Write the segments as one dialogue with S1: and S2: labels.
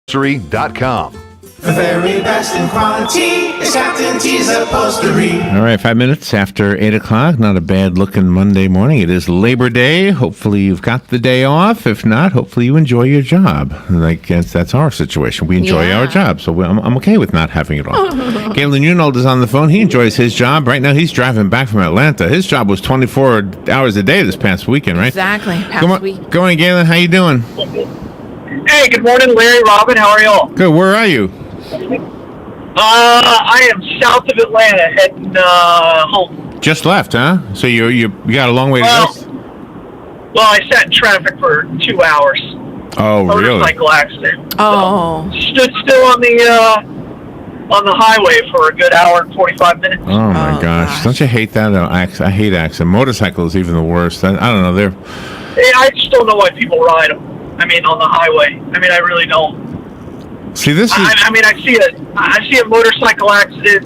S1: upholstery.com.
S2: The very best in quality is Captain T's Upholstery.
S3: All right, 5 minutes after 8 o'clock. Not a bad-looking Monday morning. It is Labor Day. Hopefully you've got the day off. If not, hopefully you enjoy your job. Like, that's our situation. We enjoy our job, so I'm okay with not having it off. Galen Unold is on the phone. He enjoys his job. Right now he's driving back from Atlanta. His job was 24 hours a day this past weekend, right?
S4: Exactly.
S3: Good morning, Galen. How you doing?
S5: Hey, good morning, Larry, Robin. How are y'all?
S3: Good. Where are you?
S5: I am south of Atlanta, heading home.
S3: Just left, huh? So you got a long way to go?
S5: Well, I sat in traffic for 2 hours.
S3: Oh, really?
S5: Motorcycle accident.
S4: Oh.
S5: Stood still on the highway for a good hour and 45 minutes.
S3: Oh my gosh! Don't you hate that? I hate accidents. Motorcycle is even the worst. I don't know.
S5: I just don't know why people ride them. I mean, on the highway. I mean, I really don't.
S3: See, this is.
S5: I see a motorcycle accident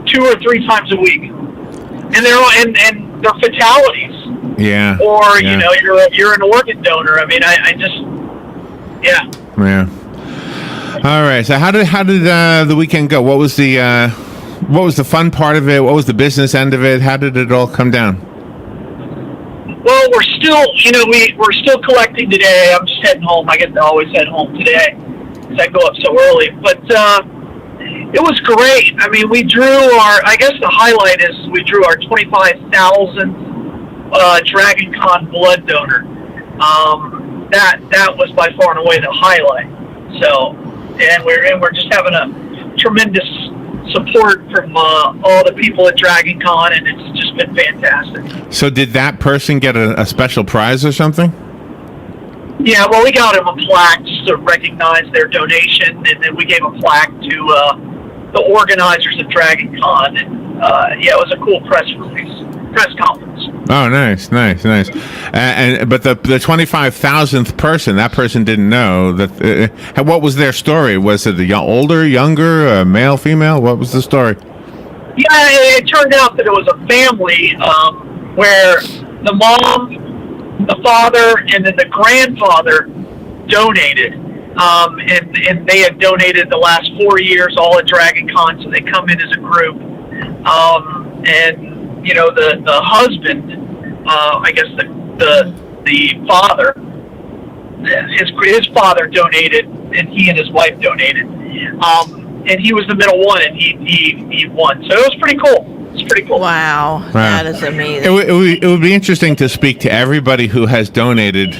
S5: 2 or 3 times a week, and they're fatalities.
S3: Yeah.
S5: Or you're an organ donor. I mean, I just.
S3: Yeah. All right. So how did the weekend go? What was the fun part of it? What was the business end of it? How did it all come down?
S5: Well, we're still, we're still collecting today. I'm just heading home. I get to always head home today because I go up so early. But it was great. I mean, we drew I guess the highlight is we drew our 25,000th Dragon Con blood donor. That was by far and away the highlight. So, and we're just having a tremendous support from all the people at Dragon Con, and it's just been fantastic.
S3: So did that person get a special prize or something?
S5: Yeah, well, we got them a plaque just to recognize their donation, and then we gave a plaque to the organizers of Dragon Con, and it was a cool press conference.
S3: Oh, nice. But the 25,000th person, that person didn't know that. What was their story? Was it older, younger, male, female? What was the story?
S5: Yeah, it turned out that it was a family where the mom, the father, and then the grandfather donated. And they had donated the last 4 years all at Dragon Con, so they come in as a group. And the husband, I guess the father, his father donated, and he and his wife donated. And he was the middle one, and he won. So it was pretty cool. It's pretty cool.
S4: Wow. That is amazing.
S3: It would be interesting to speak to everybody who has donated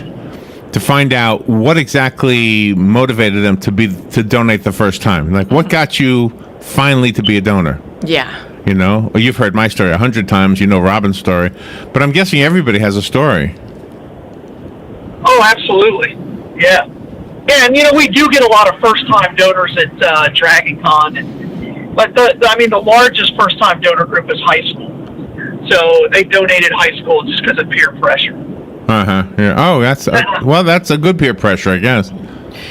S3: to find out what exactly motivated them to donate the first time. Like, what got you finally to be a donor?
S4: Yeah.
S3: You've heard my story 100 times. You know Robin's story, but I'm guessing everybody has a story.
S5: Oh, absolutely. Yeah. Yeah, and we do get a lot of first-time donors at Dragon Con, but the largest first-time donor group is high school. So they donated high school just because of peer pressure.
S3: Yeah. Oh, that's a good peer pressure, I guess.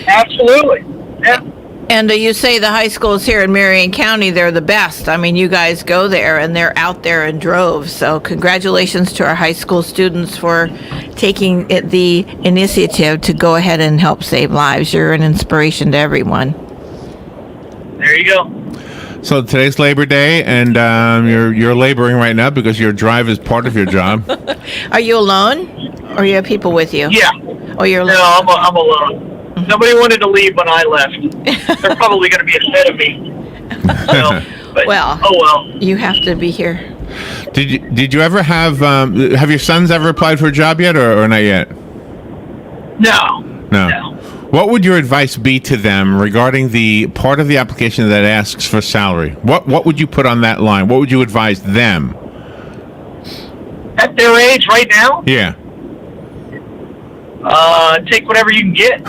S5: Absolutely. Yeah.
S4: And you say the high schools here in Marion County, they're the best. I mean, you guys go there, and they're out there in droves. So congratulations to our high school students for taking the initiative to go ahead and help save lives. You're an inspiration to everyone.
S5: There you go.
S3: So today's Labor Day, and you're laboring right now because your drive is part of your job.
S4: Are you alone, or you have people with you?
S5: Yeah.
S4: Oh, you're alone?
S5: No, I'm alone. Nobody wanted to leave when I left. They're probably going to be ahead of me. Oh well.
S4: You have to be here.
S3: Did you ever have your sons ever applied for a job yet, or not yet?
S5: No.
S3: What would your advice be to them regarding the part of the application that asks for salary? What would you put on that line? What would you advise them?
S5: At their age right now?
S3: Yeah.
S5: Take whatever you can get.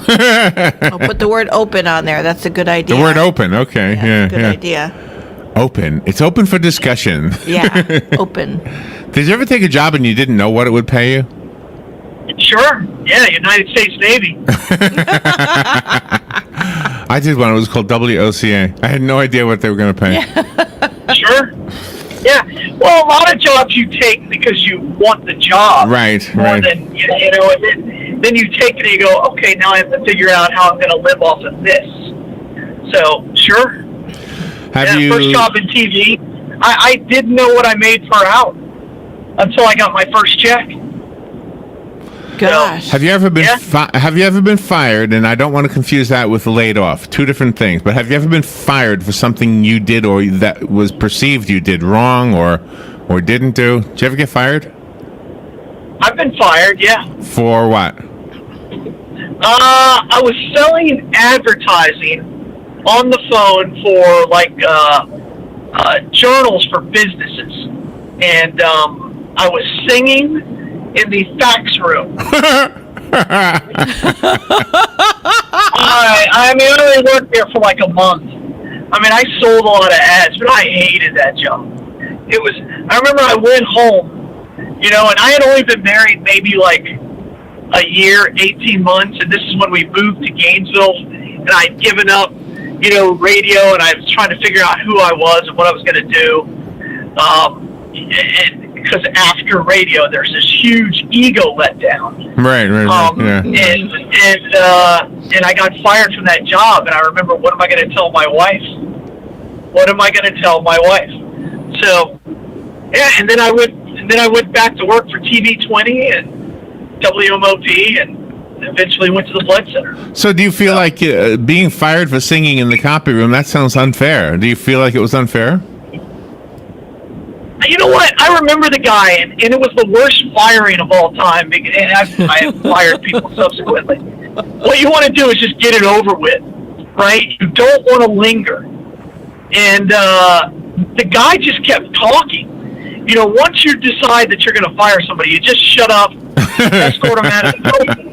S4: I'll put the word open on there. That's a good idea.
S3: The word open, okay. Yeah,
S4: good idea.
S3: Open. It's open for discussion.
S4: Yeah, open.
S3: Did you ever take a job and you didn't know what it would pay you?
S5: Sure. Yeah, United States Navy.
S3: I did one. It was called WOCA. I had no idea what they were going to pay.
S5: Sure. Yeah. Well, a lot of jobs you take because you want the job.
S3: Right.
S5: More than, then you take it and you go, okay, now I have to figure out how I'm going to live off of this. So, sure. First job in TV, I didn't know what I made per hour until I got my first check.
S4: Gosh.
S3: Have you ever been have you ever been fired? And I don't want to confuse that with laid off. Two different things. But have you ever been fired for something you did or that was perceived you did wrong or didn't do? Did you ever get fired?
S5: I've been fired, yeah.
S3: For what?
S5: I was selling advertising on the phone for like journals for businesses, and I was singing in the fax room. I mean, I only worked there for like a month. I mean, I sold a lot of ads, but I hated that job. I remember I went home, and I had only been married maybe like a year, 18 months, and this is when we moved to Gainesville, and I'd given up, radio, and I was trying to figure out who I was and what I was going to do. And because after radio, there's this huge ego letdown.
S3: Right. Yeah.
S5: And I got fired from that job, and I remember, what am I going to tell my wife? So, yeah, and then I went back to work for TV20 and WMOP, and eventually went to the Blood Center.
S3: So do you feel like being fired for singing in the copy room, that sounds unfair? Do you feel like it was unfair?
S5: You know what? I remember the guy, and it was the worst firing of all time, and I have fired people subsequently. What you want to do is just get it over with, right? You don't want to linger. And the guy just kept talking. Once you decide that you're going to fire somebody, you just shut up, escort them out of the building.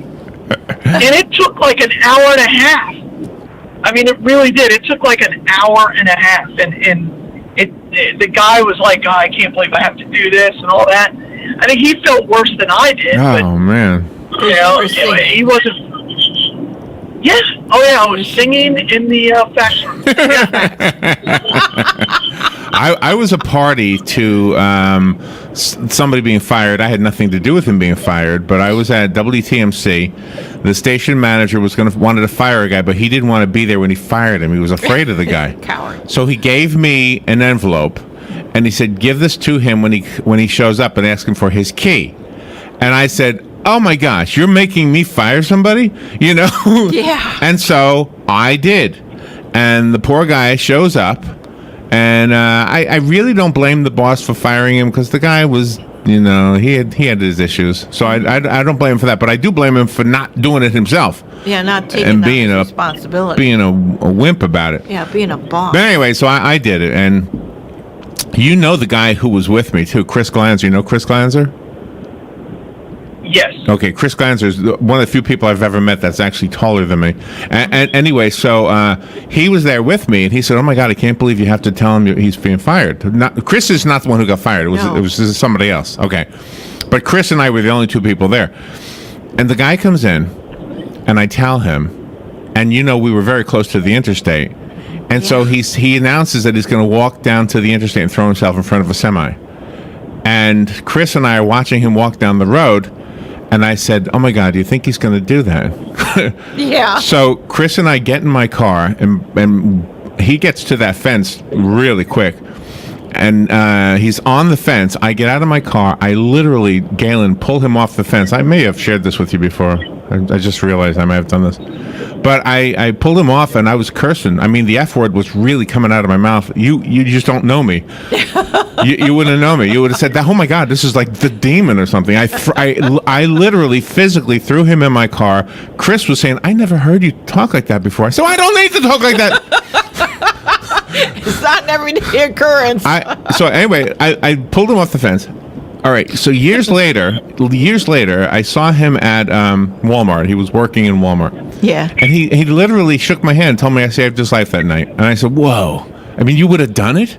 S5: And it took like an hour and a half. I mean, it really did. It took like an hour and a half. And the guy was like, oh, I can't believe I have to do this and all that. I think he felt worse than I did.
S3: Oh, man.
S5: He wasn't. Yeah. Oh, yeah. I was singing in the factory.
S3: I was a party to somebody being fired. I had nothing to do with him being fired, but I was at WTMC. The station manager wanted to fire a guy, but he didn't want to be there when he fired him. He was afraid of the guy.
S4: Coward.
S3: So he gave me an envelope, and he said, "Give this to him when he shows up, and ask him for his key." And I said, "Oh my gosh, you're making me fire somebody?"
S4: Yeah.
S3: And so I did, and the poor guy shows up. And I really don't blame the boss for firing him, because the guy was, he had his issues. So I don't blame him for that, but I do blame him for not doing it himself.
S4: Yeah, not taking
S3: and
S4: that
S3: being
S4: responsibility.
S3: Being a wimp about it.
S4: Yeah, being a boss.
S3: But anyway, so I did it, and the guy who was with me too, Chris Glanzer. You know Chris Glanzer?
S5: Yes.
S3: Okay, Chris Glanzer is one of the few people I've ever met that's actually taller than me. And anyway, so he was there with me, and he said, "Oh my God, I can't believe you have to tell him he's being fired." Chris is not the one who got fired. It was somebody else. Okay, but Chris and I were the only two people there. And the guy comes in, and I tell him, and we were very close to the interstate, and so he announces that he's going to walk down to the interstate and throw himself in front of a semi. And Chris and I are watching him walk down the road. And I said, "Oh my God, do you think he's going to do that?"
S4: Yeah.
S3: So Chris and I get in my car, and he gets to that fence really quick. And he's on the fence. I get out of my car. I literally, Galen, pull him off the fence. I may have shared this with you before. I just realized I may have done this. But I pulled him off, and I was cursing. I mean, the F word was really coming out of my mouth. You just don't know me. You wouldn't know me. You would have said, "Oh my God, this is like the demon or something." I literally physically threw him in my car. Chris was saying, "I never heard you talk like that before." I said, "I don't need to talk like that."
S4: It's not an everyday occurrence.
S3: So anyway, I pulled him off the fence. All right. So years later, I saw him at Walmart. He was working in Walmart.
S4: Yeah.
S3: And he literally shook my hand and told me I saved his life that night. And I said, "Whoa. I mean, you would have done it?"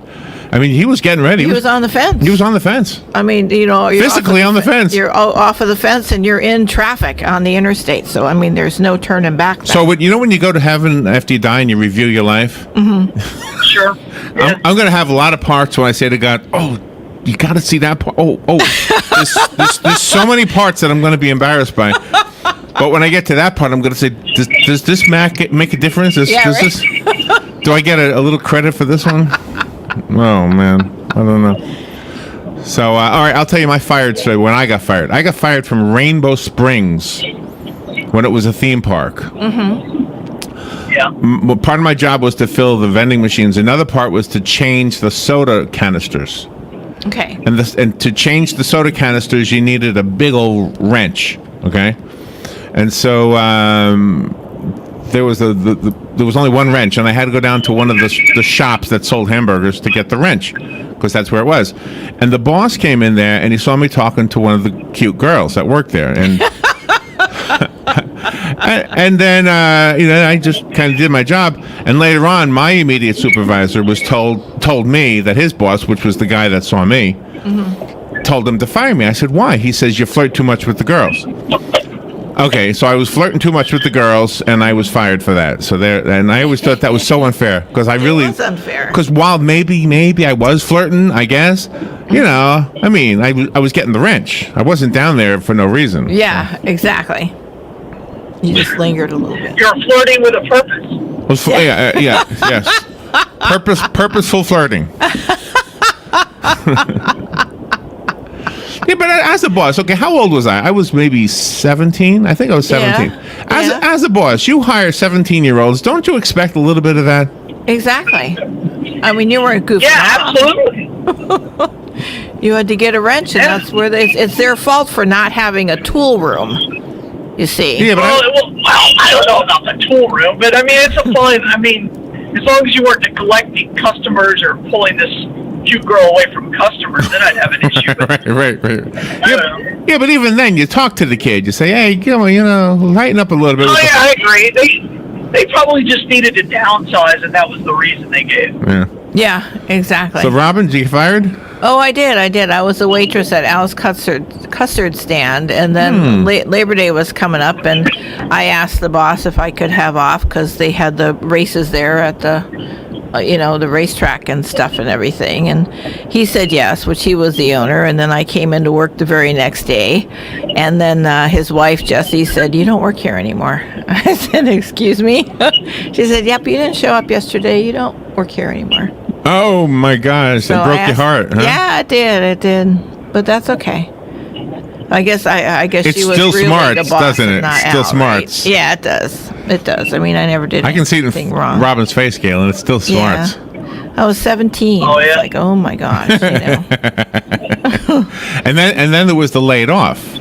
S3: I mean, he was getting ready.
S4: He was on the fence.
S3: He was on the fence.
S4: I mean, you're
S3: physically on the fence.
S4: You're off of the fence, and you're in traffic on the interstate. So, I mean, there's no turning back.
S3: So, when you go to heaven after you die and you review your life?
S4: Mm-hmm.
S5: Sure. Yeah.
S3: I'm going to have a lot of parts when I say to God, "Oh, you got to see that part. Oh, there's so many parts that I'm going to be embarrassed by." But when I get to that part, I'm going to say, does this make a difference? Does this? Do I get a little credit for this one? Oh man, I don't know. So all right, I'll tell you my fired story. When I got fired from Rainbow Springs when it was a theme park.
S4: Mm-hmm.
S5: Yeah.
S3: Part of my job was to fill the vending machines. Another part was to change the soda canisters.
S4: Okay.
S3: And to change the soda canisters, you needed a big old wrench. Okay. And so there was there was only one wrench, and I had to go down to one of the shops that sold hamburgers to get the wrench, because that's where it was. And the boss came in there, and he saw me talking to one of the cute girls that worked there, and and then I just kind of did my job. And later on, my immediate supervisor was told me that his boss, which was the guy that saw me, told him to fire me. I said, why? He says, you flirt too much with the girls. Okay, so I was flirting too much with the girls, and I was fired for that. So and I always thought that was so unfair, because
S4: It was unfair.
S3: Because while maybe I was flirting, I guess, I mean, I was getting the wrench. I wasn't down there for no reason.
S4: Yeah, exactly. You just lingered a little bit.
S5: You're flirting with a purpose.
S3: Yes. Purposeful flirting. Yeah, but as a boss, okay, how old was I? I was maybe 17. I think I was 17.
S4: Yeah.
S3: As a boss, you hire 17-year-olds. Don't you expect a little bit of that?
S4: Exactly. I mean, you weren't goofing
S5: Yeah,
S4: around.
S5: absolutely.
S4: You had to get a wrench, and that's where it's their fault for not having a tool room. You see.
S3: Yeah, but
S5: Well, I don't know about the tool room, but I mean, it's a fine. I mean, as long as you weren't neglecting customers or pulling this cute girl away from customers, then I'd have an issue.
S3: right. Yeah, but even then, you talk to the kid. You say, hey, lighten up a little bit.
S5: Oh yeah, I agree. They probably just needed to downsize, and that was the reason they gave.
S3: Yeah.
S4: Yeah, exactly.
S3: So, Robin, did you get fired?
S4: Oh, I did. I was a waitress at Al's custard stand, and then Labor Day was coming up, and I asked the boss if I could have off because they had the races there at the, the racetrack and stuff and everything. And he said yes, which he was the owner. And then I came into work the very next day, and then his wife Jessie said, "You don't work here anymore." I said, "Excuse me?" She said, "Yep, you didn't show up yesterday. You don't work here anymore."
S3: Oh my gosh,
S4: So
S3: it
S4: I
S3: broke
S4: asked-
S3: your heart, huh?
S4: Yeah, it did. But that's okay. I guess
S3: It
S4: she was
S3: still
S4: really
S3: smarts,
S4: the boss,
S3: doesn't
S4: and
S3: it?
S4: not
S3: Still
S4: Al,
S3: smarts.
S4: right? Yeah, it does. It does. I mean, I never did.
S3: I can see it
S4: anything
S3: in
S4: wrong.
S3: Robin's face, Galen. It's still smarts.
S4: Yeah. I was 17.
S5: Oh, yeah.
S4: It's like, oh my gosh,
S3: And then there was the laid off.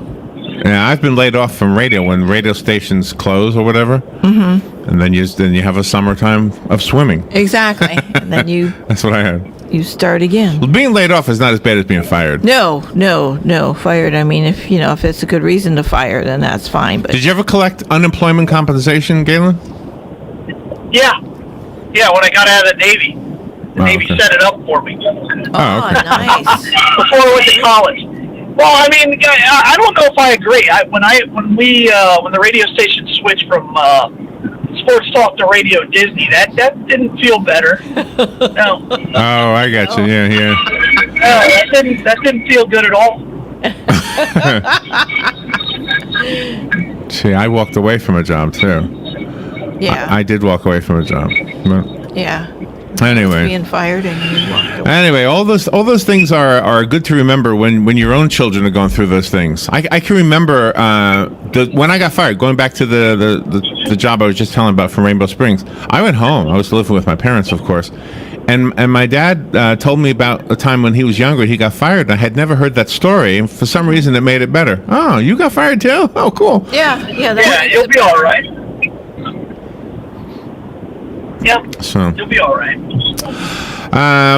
S3: Yeah, I've been laid off from radio when radio stations close or whatever. Mm-hmm. And then you have a summertime of swimming.
S4: Exactly. And then
S3: That's what I had.
S4: you start again.
S3: Well, being laid off is not as bad as being fired.
S4: No. Fired. I mean, if it's a good reason to fire, then that's fine. But
S3: Did you ever collect unemployment compensation, Galen?
S5: Yeah, when I got out of the Navy, the Navy
S3: okay.
S5: set it up for me
S3: Oh, okay.
S4: nice.
S5: before I went to college. Well, I mean, I don't know if I agree. When the radio station switched from sports talk to Radio Disney, that didn't feel better. No,
S3: Oh, I got you. Yeah.
S5: that didn't feel good at all.
S3: See, I walked away from a job too.
S4: Yeah.
S3: I did walk away from a job.
S4: Yeah.
S3: Anyway.
S4: Being fired and you walked away.
S3: Anyway, all those things are good to remember when your own children are going through those things. I can remember when I got fired, going back to the job I was just telling about from Rainbow Springs. I went home. I was living with my parents, of course, and my dad told me about a time when he was younger. He got fired. And I had never heard that story, and for some reason, it made it better. Oh, you got fired too? Oh, cool.
S4: Yeah.
S5: Yeah, you'll be all right. Yeah,
S3: So.
S5: you'll be all right.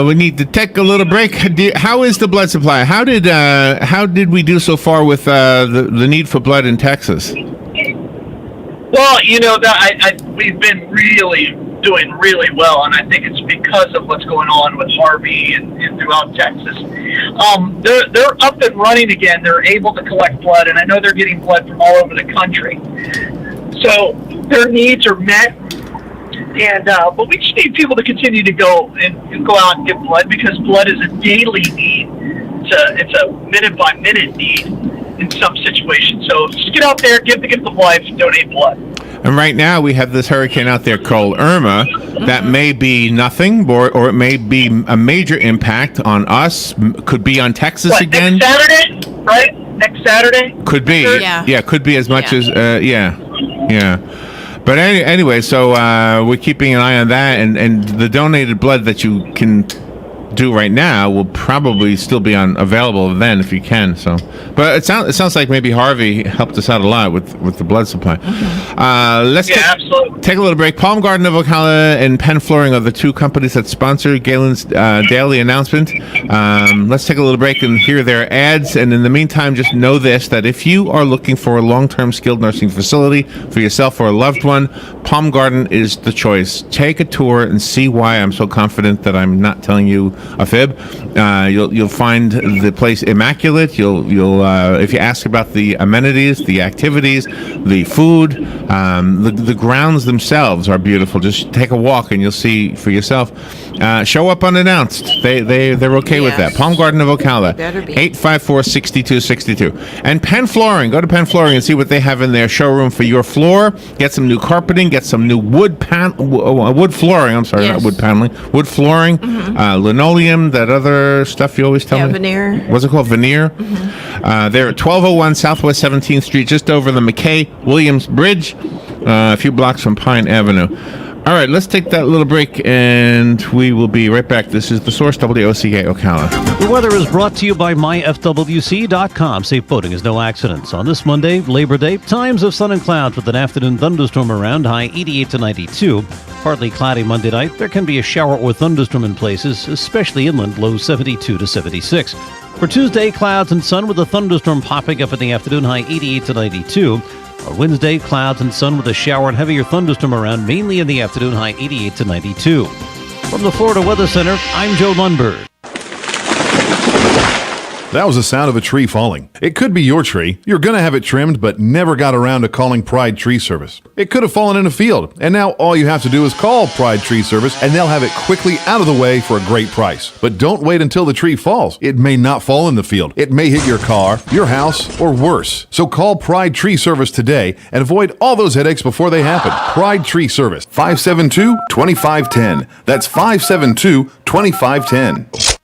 S3: We need to take a little break. How is the blood supply? How did we do so far with the need for blood in Texas?
S5: Well, we've been doing really well, and I think it's because of what's going on with Harvey and throughout Texas. They're up and running again. They're able to collect blood, and I know they're getting blood from all over the country. So their needs are met. And but we just need people to continue to go out and give blood, because blood is a daily need. It's a minute by minute need. in some situations. So just get out there, give the gift of life, and donate blood.
S3: And right now we have this hurricane out there called Irma that may be nothing, or it may be a major impact on us. Could be on Texas
S5: What,
S3: again.
S5: next Saturday, right? Next Saturday?
S3: Could be.
S4: Yeah.
S3: Could be as much
S4: Yeah.
S3: as yeah. But anyway, so we're keeping an eye on that, and the donated blood that you can do right now will probably still be available then if you can. So, but it sounds like maybe Harvey helped us out a lot with the blood supply. Let's
S5: Absolutely.
S3: take a little break. Palm Garden of Ocala and Penn Flooring are the two companies that sponsor Galen's daily announcement. Let's take a little break and hear their ads. And in the meantime, just know this, that if you are looking for a long-term skilled nursing facility for yourself or a loved one, Palm Garden is the choice. Take a tour and see why I'm so confident that I'm not telling you a fib. You'll find the place immaculate. You'll if you ask about the amenities, the activities, the food, the grounds themselves are beautiful. Just take a walk and you'll see for yourself. Show up unannounced. They're okay with that.
S4: Yes.
S3: Palm Garden of Ocala,
S4: Better be.
S3: 854-6262. And Penn Flooring. Go to Penn Flooring and see what they have in their showroom for your floor. Get some new carpeting. Get some new wood flooring. I'm sorry,
S4: Yes.
S3: not wood paneling. Wood flooring, linoleum, that other stuff you always tell me.
S4: Veneer.
S3: What's it called? Veneer. They're at 1201 Southwest 17th Street, just over the McKay-Williams Bridge, a few blocks from Pine Avenue. All right, let's take that little break, and we will be right back. This is The Source, WOCA Ocala.
S1: The weather is brought to you by myfwc.com. Safe boating is no accidents. On this Monday, Labor Day, times of sun and clouds with an afternoon thunderstorm around, high 88 to 92. Partly cloudy Monday night. There can be a shower or thunderstorm in places, especially inland, low 72 to 76. For Tuesday, clouds and sun with a thunderstorm popping up in the afternoon, high 88 to 92. On Wednesday, clouds and sun with a shower and heavier thunderstorm around, mainly in the afternoon, high 88 to 92. From the Florida Weather Center, I'm Joe Lundberg.
S6: That was the sound of a tree falling. It could be your tree. You're going to have it trimmed, but never got around to calling Pride Tree Service. It could have fallen in a field, and now all you have to do is call Pride Tree Service, and they'll have it quickly out of the way for a great price. But don't wait until the tree falls. It may not fall in the field. It may hit your car, your house, or worse. So call Pride Tree Service today and avoid all those headaches before they happen. Pride Tree Service, 572-2510. That's 572-2510.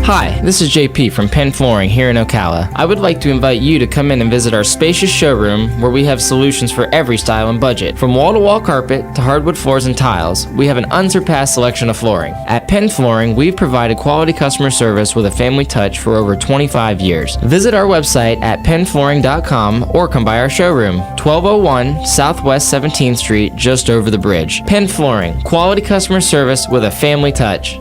S7: Hi, this is JP from Penn Flooring here in Ocala. I would like to invite you to come in and visit our spacious showroom where we have solutions for every style and budget. From wall-to-wall carpet to hardwood floors and tiles, we have an unsurpassed selection of flooring. At Penn Flooring, we've provided quality customer service with a family touch for over 25 years. Visit our website at pennflooring.com or come by our showroom, 1201 Southwest 17th Street, just over the bridge. Penn Flooring, quality customer service with a family touch.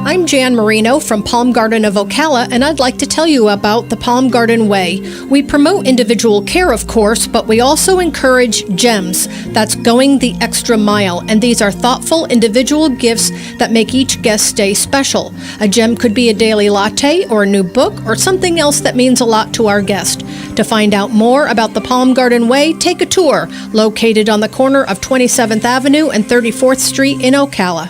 S8: I'm Jan Marino from Palm Garden of Ocala, and I'd like to tell you about the Palm Garden Way. We promote individual care, of course, but we also encourage GEMS. That's going the extra mile, and these are thoughtful individual gifts that make each guest stay special. A gem could be a daily latte or a new book or something else that means a lot to our guest. To find out more about the Palm Garden Way, take a tour, located on the corner of 27th Avenue and 34th Street in Ocala.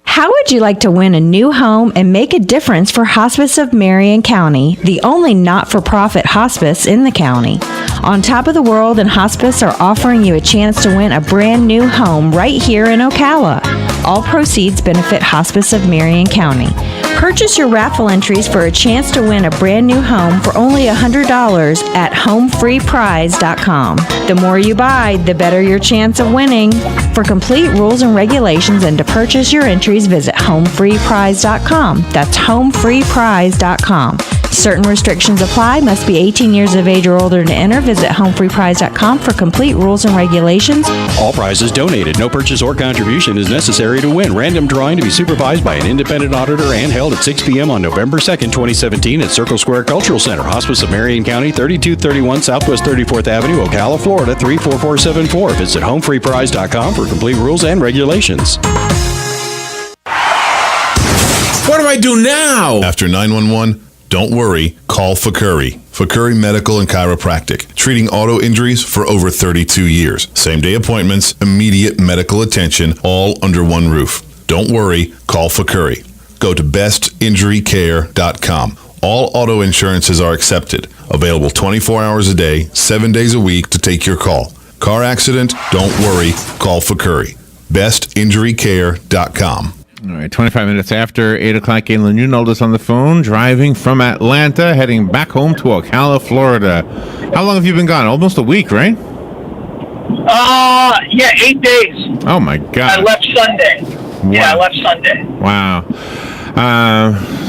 S9: How would you like to win a new home and make a difference for Hospice of Marion County, the only not-for-profit hospice in the county? On Top of the World and Hospice are offering you a chance to win a brand new home right here in Ocala. All proceeds benefit Hospice of Marion County. Purchase your raffle entries for a chance to win a brand new home for only $100 at homefreeprize.com. The more you buy, the better your chance of winning. For complete rules and regulations and to purchase your entries, visit homefreeprize.com. That's homefreeprize.com. Certain restrictions apply. Must be 18 years of age or older to enter. Visit homefreeprize.com for complete rules and regulations.
S10: All prizes donated. No purchase or contribution is necessary to win. Random drawing to be supervised by an independent auditor and held at 6 p.m. on November 2nd, 2017 at Circle Square Cultural Center, Hospice of Marion County, 3231 Southwest 34th Avenue, Ocala, Florida, 34474. Visit homefreeprize.com for complete rules and regulations.
S2: What do I do now?
S6: After 911, don't worry, call Fakuri. Fakuri Medical and Chiropractic, treating auto injuries for over 32 years. Same-day appointments, immediate medical attention, all under one roof. Don't worry, call Fakuri. Go to bestinjurycare.com All auto insurances are accepted. Available 24 hours a day, 7 days a week to take your call. Car accident? Don't worry. Call for Curry. BestInjuryCare.com.
S3: All right, 25 minutes after 8 o'clock, Galen Newnold on the phone, driving from Atlanta, heading back home to Ocala, Florida. How long have you been gone? Almost a week, right?
S5: Yeah, 8 days.
S3: Oh, my God.
S5: I left Sunday.
S3: Wow.
S5: Yeah, I left Sunday.
S3: Wow.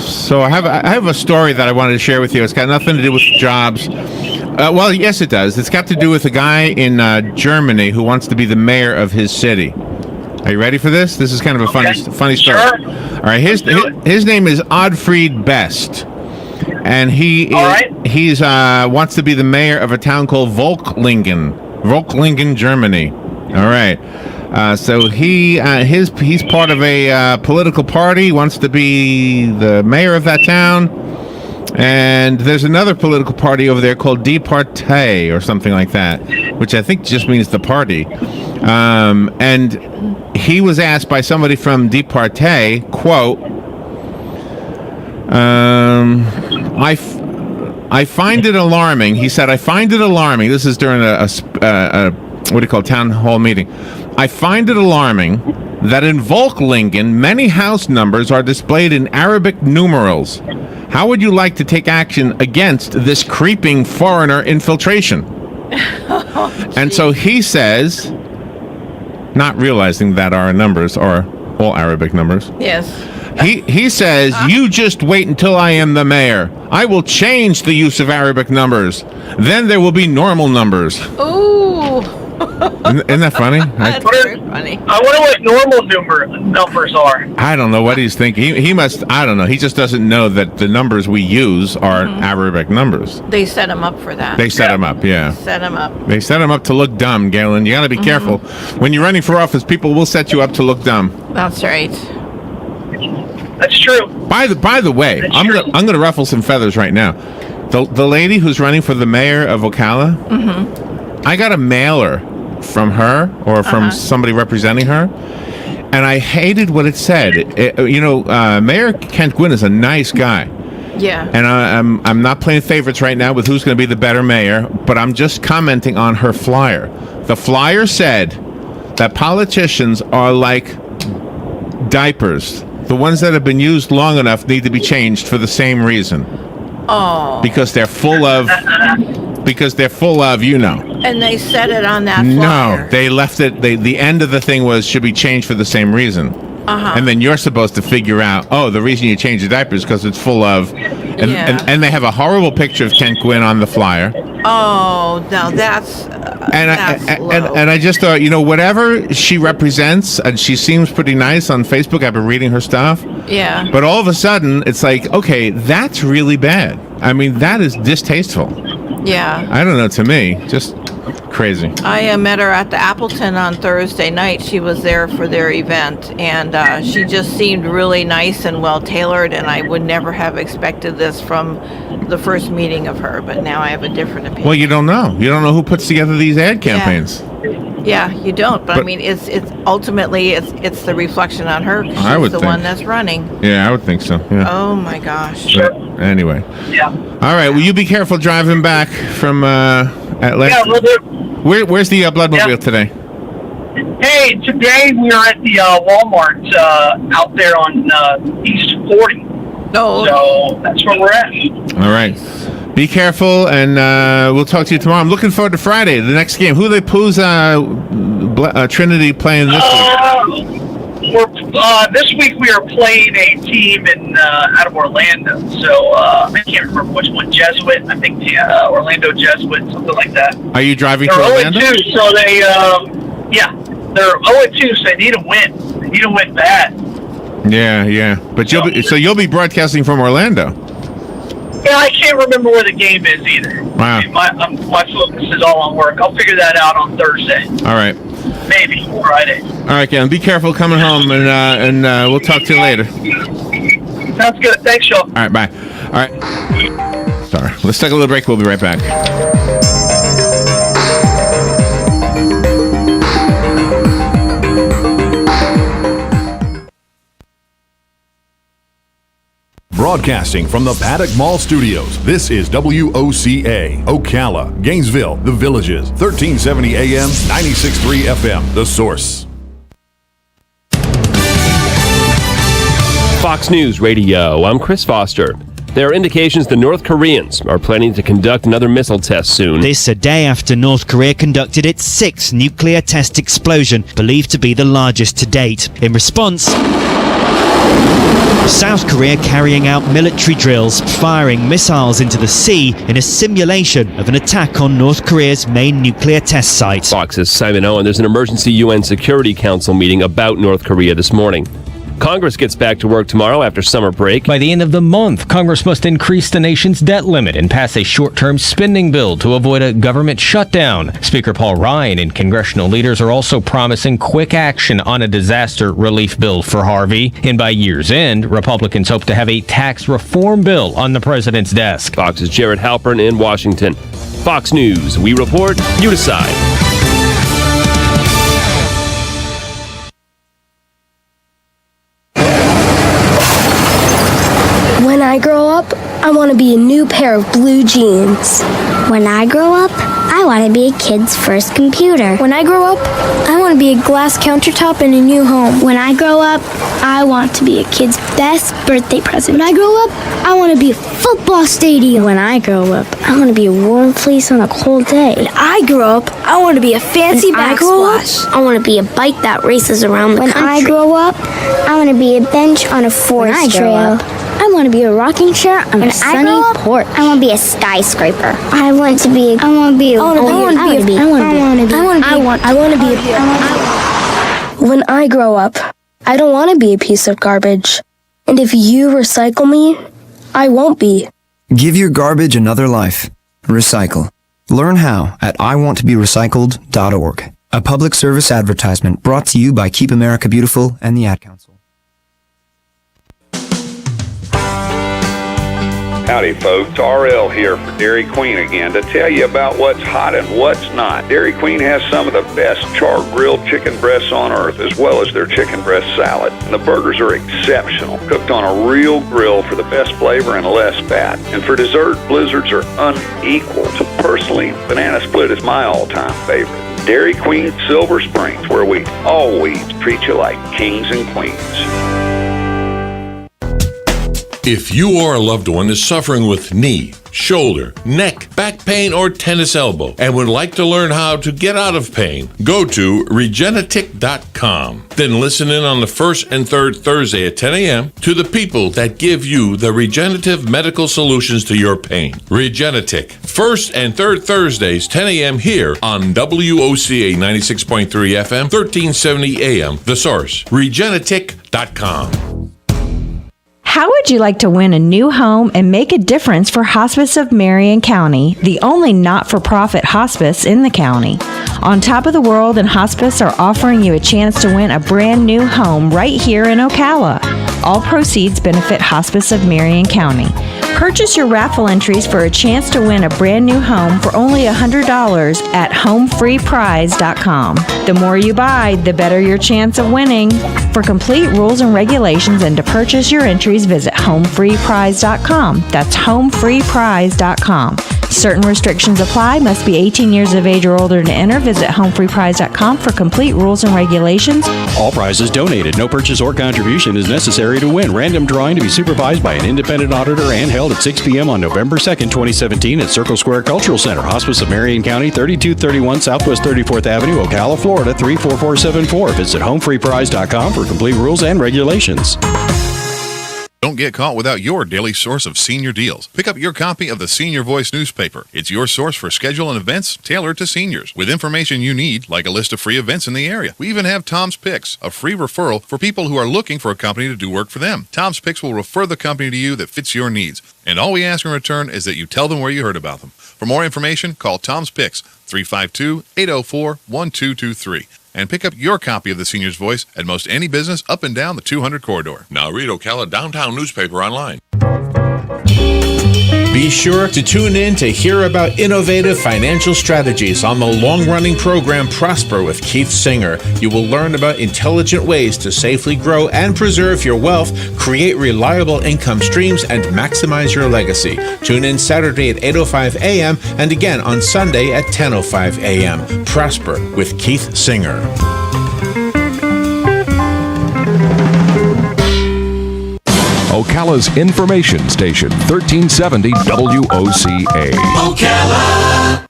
S3: So I have a story that I wanted to share with you. It's got nothing to do with jobs. Well, yes, it does. It's got to do with a guy in Germany who wants to be the mayor of his city. Are you ready for this? This is kind of a funny story.
S5: Sure.
S3: All right, his name is Oddfried Best, and he's wants to be the mayor of a town called Völklingen, Germany. All right. So he's part of a political party, wants to be the mayor of that town. And there's another political party over there called Die Partei or something like that, which I think just means the party. And he was asked by somebody from Die Partei, quote, I find it alarming. He said, I find it alarming. This is during a town hall meeting. I find it alarming that in Völklingen, many house numbers are displayed in Arabic numerals. How would you like to take action against this creeping foreigner infiltration? And so he says, not realizing that our numbers are all Arabic numbers.
S4: Yes.
S3: He says, you just wait until I am the mayor. I will change the use of Arabic numbers. Then there will be normal numbers.
S4: Ooh.
S3: Isn't that funny?
S4: That's very funny.
S5: I wonder what normal numbers are.
S3: I don't know what he's thinking. He must, I don't know. He just doesn't know that the numbers we use are Arabic numbers.
S4: They set him up for that.
S3: They set him up, yeah.
S4: Set him up.
S3: They set him up to look dumb, Galen. You got to be careful. When you're running for office, people will set you up to look dumb.
S4: That's right.
S5: That's true.
S3: By the way, I'm gonna ruffle some feathers right now. The lady who's running for the mayor of Ocala, I got a mailer from her or from somebody representing her, and I hated what it said. Mayor Kent Gwynn is a nice guy.
S4: Yeah.
S3: And I'm not playing favorites right now with who's going to be the better mayor, but I'm just commenting on her flyer. The flyer said that politicians are like diapers. The ones that have been used long enough need to be changed for the same reason.
S4: Oh.
S3: Because they're full of, you know.
S4: And they said it on that flyer.
S3: No, they left it. The end of the thing was should be changed for the same reason. And then you're supposed to figure out, the reason you change the diaper is because it's full of, and they have a horrible picture of Kent Gwynn on the flyer.
S4: Oh, now that's
S3: and I just thought, whatever she represents, and she seems pretty nice on Facebook. I've been reading her stuff.
S4: Yeah.
S3: But all of a sudden, it's like, okay, that's really bad. I mean, that is distasteful.
S4: Yeah.
S3: I don't know, to me, just crazy.
S4: I met her at the Appleton on Thursday night. She was there for their event, and she just seemed really nice and well tailored, and I would never have expected this from the first meeting of her, but now I have a different opinion.
S3: Well, you don't know. You don't know who puts together these ad campaigns.
S4: Yeah, you don't. But I mean, it's ultimately it's the reflection on her. She's
S3: I would
S4: the
S3: think.
S4: one that's running.
S3: Yeah, I would think so. Yeah.
S4: Oh my gosh.
S3: But anyway.
S5: Yeah.
S3: All right. Will you be careful driving back from Atlanta?
S5: Yeah, we'll do.
S3: Where's the Bloodmobile today?
S5: Hey, today we are at the Walmart out there on East 40.
S4: No.
S5: So that's where we're at.
S3: All right. Be careful, and we'll talk to you tomorrow. I'm looking forward to Friday, the next game. Who's Trinity playing this week?
S5: This week we are playing a team out of Orlando. So I can't remember which one. Jesuit, I think Orlando Jesuit, something like that.
S3: Are you driving
S5: They're
S3: to Orlando?
S5: 0-2, so they they're 0-2, so they need a win. They need a win bad.
S3: Yeah. But you'll be broadcasting from Orlando.
S5: Yeah, I can't remember where the game is either.
S3: Wow.
S5: My focus is all on work. I'll figure that out on Thursday.
S3: All right.
S5: Maybe Friday.
S3: All right, Ken. Be careful coming home, and we'll talk to you later.
S5: Sounds good. Thanks, Sean.
S3: All right, bye. All right. Sorry. Let's take a little break. We'll be right back.
S6: Broadcasting from the Paddock Mall Studios, this is WOCA, Ocala, Gainesville, The Villages, 1370 AM, 96.3 FM, The Source.
S11: Fox News Radio, I'm Chris Foster. There are indications the North Koreans are planning to conduct another missile test soon.
S12: This a day after North Korea conducted its sixth nuclear test explosion, believed to be the largest to date. In response, South Korea carrying out military drills, firing missiles into the sea in a simulation of an attack on North Korea's main nuclear test site.
S11: Fox's Simon Owen, there's an emergency UN Security Council meeting about North Korea this morning. Congress gets back to work tomorrow after summer break.
S13: By the end of the month, Congress must increase the nation's debt limit and pass a short-term spending bill to avoid a government shutdown. Speaker Paul Ryan and congressional leaders are also promising quick action on a disaster relief bill for Harvey. And by year's end, Republicans hope to have a tax reform bill on the president's desk.
S11: Fox's Jared Halpern in Washington. Fox News, we report, you decide.
S14: When I grow up, I want to be a new pair of blue jeans. When I grow up, I want to be a kid's first computer. When I grow up, I want to be a glass countertop in a new home. When I grow up, I want to be a kid's best birthday present. When I grow up, I want to be a football stadium. When I grow up, I want to be a warm fleece on a cold day. When I grow up, I want to be a fancy backsplash. I want to be a bike that races around the country. When I grow up, I want to be a bench on a forest trail. I want to be a rocking chair on a sunny porch. I want to be a skyscraper. I want to be When I grow up, I don't want to be a piece of garbage. And if you recycle me, I won't be.
S15: Give your garbage another life. Recycle. Learn how at iwanttoberecycled.org. A public service advertisement brought to you by Keep America Beautiful and the Ad Council.
S16: Howdy folks, RL here for Dairy Queen again to tell you about what's hot and what's not. Dairy Queen has some of the best char-grilled chicken breasts on earth, as well as their chicken breast salad. And the burgers are exceptional, cooked on a real grill for the best flavor and less fat. And for dessert, blizzards are unequaled. Personally, banana split is my all-time favorite. Dairy Queen Silver Springs, where we always treat you like kings and queens.
S17: If you or a loved one is suffering with knee, shoulder, neck, back pain, or tennis elbow and would like to learn how to get out of pain, go to Regenetic.com. Then listen in on the first and third Thursday at 10 a.m. to the people that give you the regenerative medical solutions to your pain. Regenetic. First and third Thursdays, 10 a.m. here on WOCA 96.3 FM, 1370 AM. The Source. Regenetic.com.
S9: How would you like to win a new home and make a difference for Hospice of Marion County, the only not-for-profit hospice in the county? On Top of the World and Hospice are offering you a chance to win a brand new home right here in Ocala. All proceeds benefit Hospice of Marion County. Purchase your raffle entries for a chance to win a brand new home for only $100 at homefreeprize.com. The more you buy, the better your chance of winning. For complete rules and regulations and to purchase your entries, visit homefreeprize.com. That's homefreeprize.com. Certain restrictions apply. Must be 18 years of age or older to enter. Visit homefreeprize.com for complete rules and regulations.
S10: All prizes donated. No purchase or contribution is necessary to win. Random drawing to be supervised by an independent auditor and held at 6 p.m. on November 2nd, 2017 at Circle Square Cultural Center, Hospice of Marion County, 3231 Southwest 34th Avenue, Ocala, Florida, 34474. Visit homefreeprize.com for complete rules and regulations.
S6: Don't get caught without your daily source of senior deals. Pick up your copy of the Senior Voice newspaper. It's your source for schedule and events tailored to seniors, with information you need, like a list of free events in the area. We even have Tom's Picks, a free referral for people who are looking for a company to do work for them. Tom's Picks will refer the company to you that fits your needs, and all we ask in return is that you tell them where you heard about them. For more information, call Tom's Picks, 352-804-1223. And pick up your copy of the Senior's Voice at most any business up and down the 200 corridor.
S17: Now read Ocala Downtown newspaper online.
S18: Be sure to tune in to hear about innovative financial strategies on the long-running program Prosper with Keith Singer. You will learn about intelligent ways to safely grow and preserve your wealth, create reliable income streams, and maximize your legacy. Tune in Saturday at 8:05 a.m. and again on Sunday at 10:05 a.m. Prosper with Keith Singer.
S19: Ocala's information station, 1370 WOCA.
S2: Ocala.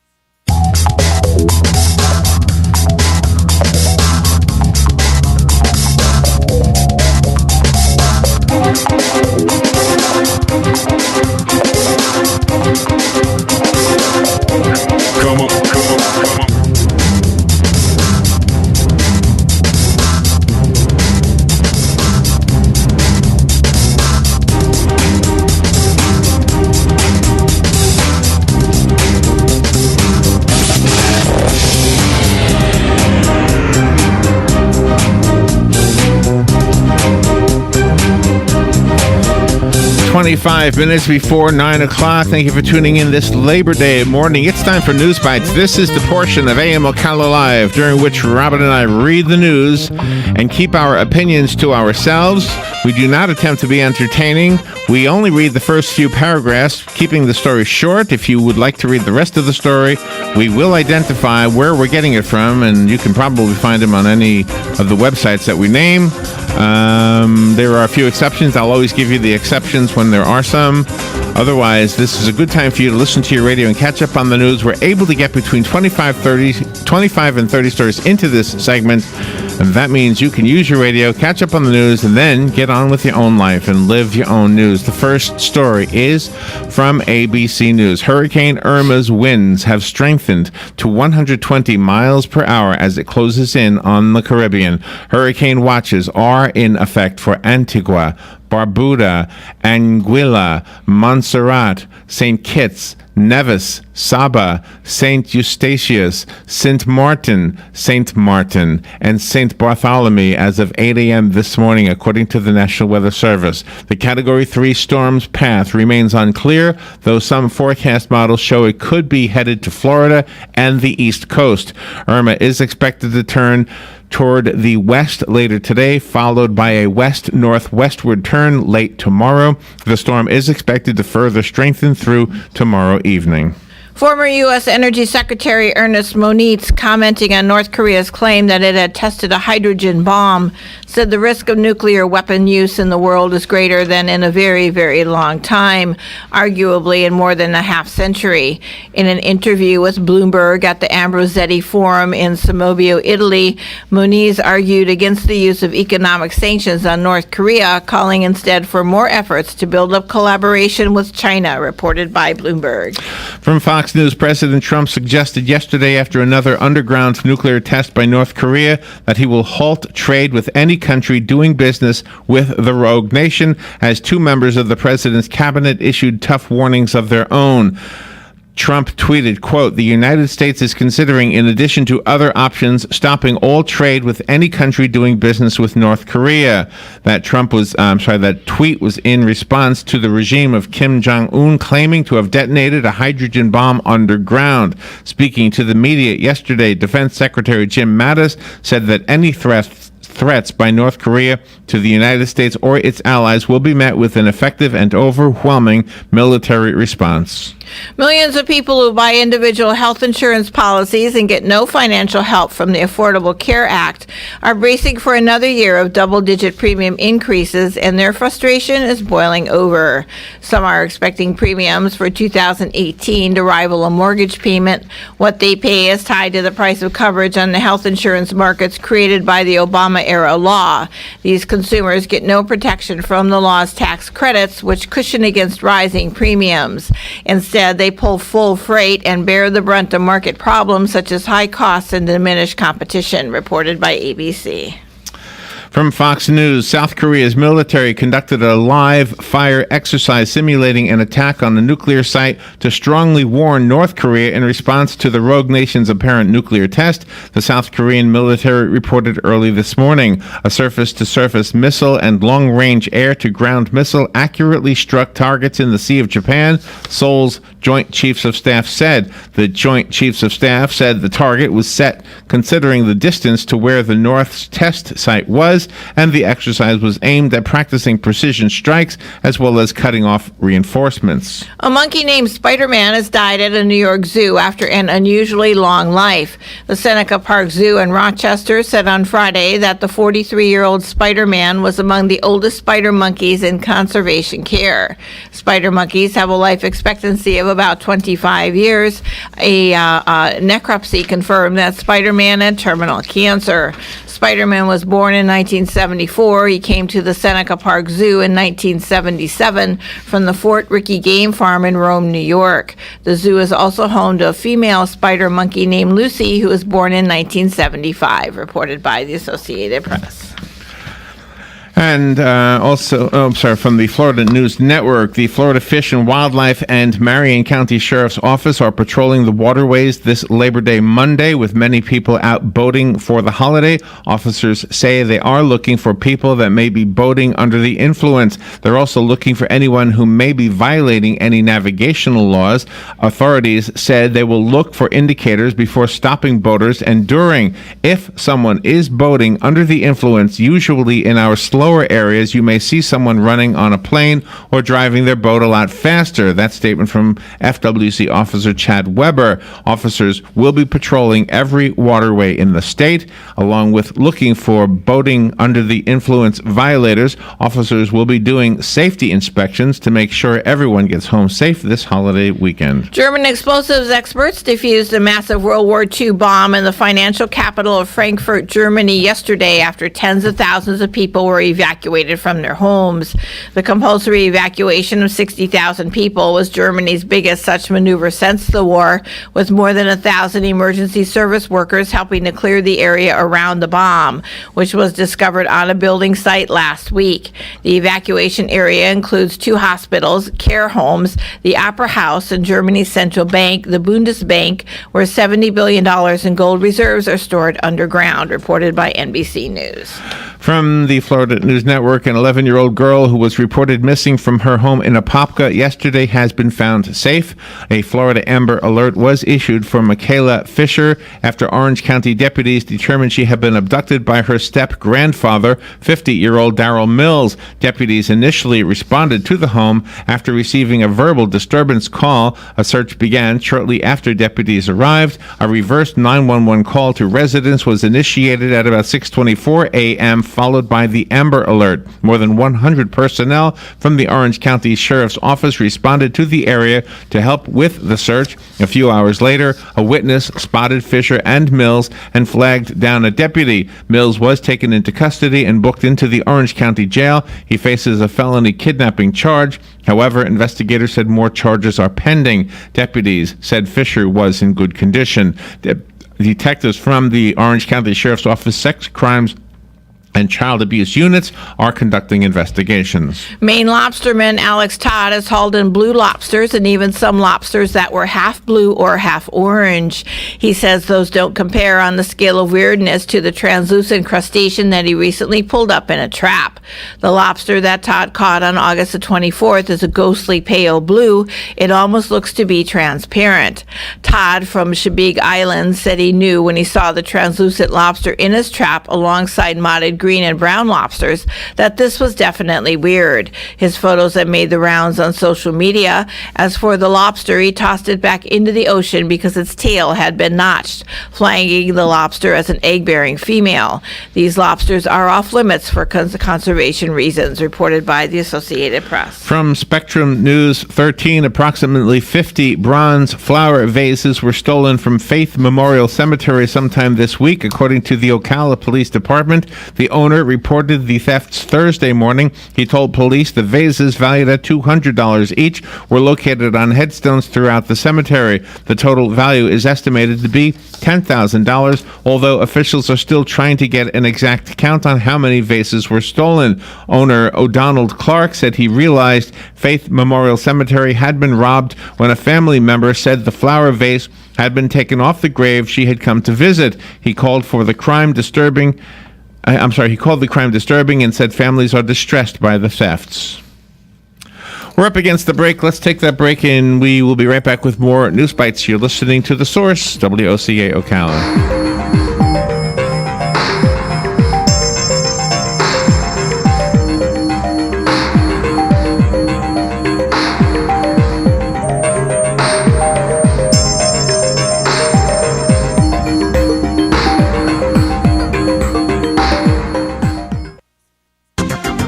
S19: Come on.
S3: 25 minutes before 9 o'clock. Thank you for tuning in this Labor Day morning. It's time for News Bites. This is the portion of AM Ocala Live during which Robin and I read the news and keep our opinions to ourselves. We do not attempt to be entertaining. We only read the first few paragraphs, keeping the story short. If you would like to read the rest of the story, we will identify where we're getting it from, and you can probably find them on any of the websites that we name. There are a few exceptions. I'll always give you the exceptions when there are some. Otherwise, this is a good time for you to listen to your radio and catch up on the news. We're able to get between 25 and 30 stories into this segment, and that means you can use your radio, catch up on the news, and then get on with your own life and live your own news. The first story is from ABC News. Hurricane Irma's winds have strengthened to 120 miles per hour as it closes in on the Caribbean. Hurricane watches are in effect for Antigua, Barbuda, Anguilla, Montserrat, St. Kitts, Nevis, Saba, St. Eustatius, St. Martin, and St. Bartholomew as of 8 a.m. this morning, according to the National Weather Service. The Category 3 storm's path remains unclear, though some forecast models show it could be headed to Florida and the East Coast. Irma is expected to turn toward the west later today, followed by a west-northwestward turn late tomorrow. The storm is expected to further strengthen through tomorrow evening.
S4: Former U.S. Energy Secretary Ernest Moniz, commenting on North Korea's claim that it had tested a hydrogen bomb, said the risk of nuclear weapon use in the world is greater than in a very, very long time, arguably in more than a half century. In an interview with Bloomberg at the Ambrosetti Forum in Somobio, Italy, Moniz argued against the use of economic sanctions on North Korea, calling instead for more efforts to build up collaboration with China, reported by Bloomberg.
S3: From Fox News, President Trump suggested yesterday, after another underground nuclear test by North Korea, that he will halt trade with any country doing business with the rogue nation, as two members of the president's cabinet issued tough warnings of their own. Trump tweeted, quote, "The United States is considering, in addition to other options, stopping all trade with any country doing business with North Korea." That tweet was in response to the regime of Kim Jong-un claiming to have detonated a hydrogen bomb underground. Speaking to the media yesterday, Defense Secretary Jim Mattis said that any threats by North Korea to the United States or its allies will be met with an effective and overwhelming military response.
S4: Millions of people who buy individual health insurance policies and get no financial help from the Affordable Care Act are bracing for another year of double-digit premium increases, and their frustration is boiling over. Some are expecting premiums for 2018 to rival a mortgage payment. What they pay is tied to the price of coverage on the health insurance markets created by the Obama-era law. These consumers get no protection from the law's tax credits, which cushion against rising premiums. Instead, they pull full freight and bear the brunt of market problems such as high costs and diminished competition, reported by ABC.
S3: From Fox News, South Korea's military conducted a live fire exercise simulating an attack on a nuclear site to strongly warn North Korea in response to the rogue nation's apparent nuclear test, the South Korean military reported early this morning. A surface-to-surface missile and long-range air-to-ground missile accurately struck targets in the Sea of Japan, Seoul's Joint Chiefs of Staff said. The Joint Chiefs of Staff said the target was set considering the distance to where the North's test site was, and the exercise was aimed at practicing precision strikes as well as cutting off reinforcements.
S4: A monkey named Spider-Man has died at a New York zoo after an unusually long life. The Seneca Park Zoo in Rochester said on Friday that the 43-year-old Spider-Man was among the oldest spider monkeys in conservation care. Spider monkeys have a life expectancy of about 25 years. A necropsy confirmed that Spider-Man had terminal cancer. Spider-Man was born in 1974. He came to the Seneca Park Zoo in 1977 from the Fort Ricky Game Farm in Rome, New York. The zoo is also home to a female spider monkey named Lucy, who was born in 1975, reported by the Associated Press.
S3: And from the Florida News Network, the Florida Fish and Wildlife and Marion County Sheriff's Office are patrolling the waterways this Labor Day Monday, with many people out boating for the holiday. Officers say they are looking for people that may be boating under the influence. They're also looking for anyone who may be violating any navigational laws. Authorities said they will look for indicators before stopping boaters and during. If someone is boating under the influence, usually in our slower areas, you may see someone running on a plane or driving their boat a lot faster. That statement from FWC Officer Chad Weber. Officers will be patrolling every waterway in the state, along with looking for boating under the influence violators. Officers will be doing safety inspections to make sure everyone gets home safe this holiday weekend.
S4: German explosives experts defused a massive World War II bomb in the financial capital of Frankfurt, Germany yesterday after tens of thousands of people were evacuated from their homes. The compulsory evacuation of 60,000 people was Germany's biggest such maneuver since the war, with more than 1,000 emergency service workers helping to clear the area around the bomb, which was discovered on a building site last week. The evacuation area includes 2 hospitals, care homes, the Opera House, and Germany's central bank, the Bundesbank, where $70 billion in gold reserves are stored underground, reported by NBC News.
S3: From the Florida News Network, an 11-year-old girl who was reported missing from her home in Apopka yesterday has been found safe. A Florida Amber Alert was issued for Michaela Fisher after Orange County deputies determined she had been abducted by her step-grandfather, 50-year-old Darrell Mills. Deputies initially responded to the home after receiving a verbal disturbance call. A search began shortly after deputies arrived. A reverse 911 call to residents was initiated at about 6:24 a.m., followed by the Amber Alert. More than 100 personnel from the Orange County Sheriff's Office responded to the area to help with the search. A few hours later, a witness spotted Fisher and Mills and flagged down a deputy. Mills was taken into custody and booked into the Orange County Jail. He faces a felony kidnapping charge. However, investigators said more charges are pending. Deputies said Fisher was in good condition. Detectives from the Orange County Sheriff's Office Sex Crimes and child abuse units are conducting investigations.
S4: Maine lobsterman Alex Todd has hauled in blue lobsters and even some lobsters that were half blue or half orange. He says those don't compare on the scale of weirdness to the translucent crustacean that he recently pulled up in a trap. The lobster that Todd caught on August the 24th is a ghostly pale blue. It almost looks to be transparent. Todd from Shebig Island said he knew when he saw the translucent lobster in his trap alongside mottled green and brown lobsters that this was definitely weird. His photos have made the rounds on social media. As for the lobster, he tossed it back into the ocean because its tail had been notched, flagging the lobster as an egg-bearing female. These lobsters are off limits for conservation reasons, reported by the Associated Press.
S3: From Spectrum News 13, approximately 50 bronze flower vases were stolen from Faith Memorial Cemetery sometime this week, according to the Ocala Police Department. The owner reported the thefts Thursday morning. He told police the vases, valued at $200 each, were located on headstones throughout the cemetery. The total value is estimated to be $10,000, although officials are still trying to get an exact count on how many vases were stolen. Owner O'Donnell Clark said he realized Faith Memorial Cemetery had been robbed when a family member said the flower vase had been taken off the grave she had come to visit. He called the crime disturbing and said families are distressed by the thefts. We're up against the break. Let's take that break and we will be right back with more News Bites. You're listening to The Source, WOCA Ocala.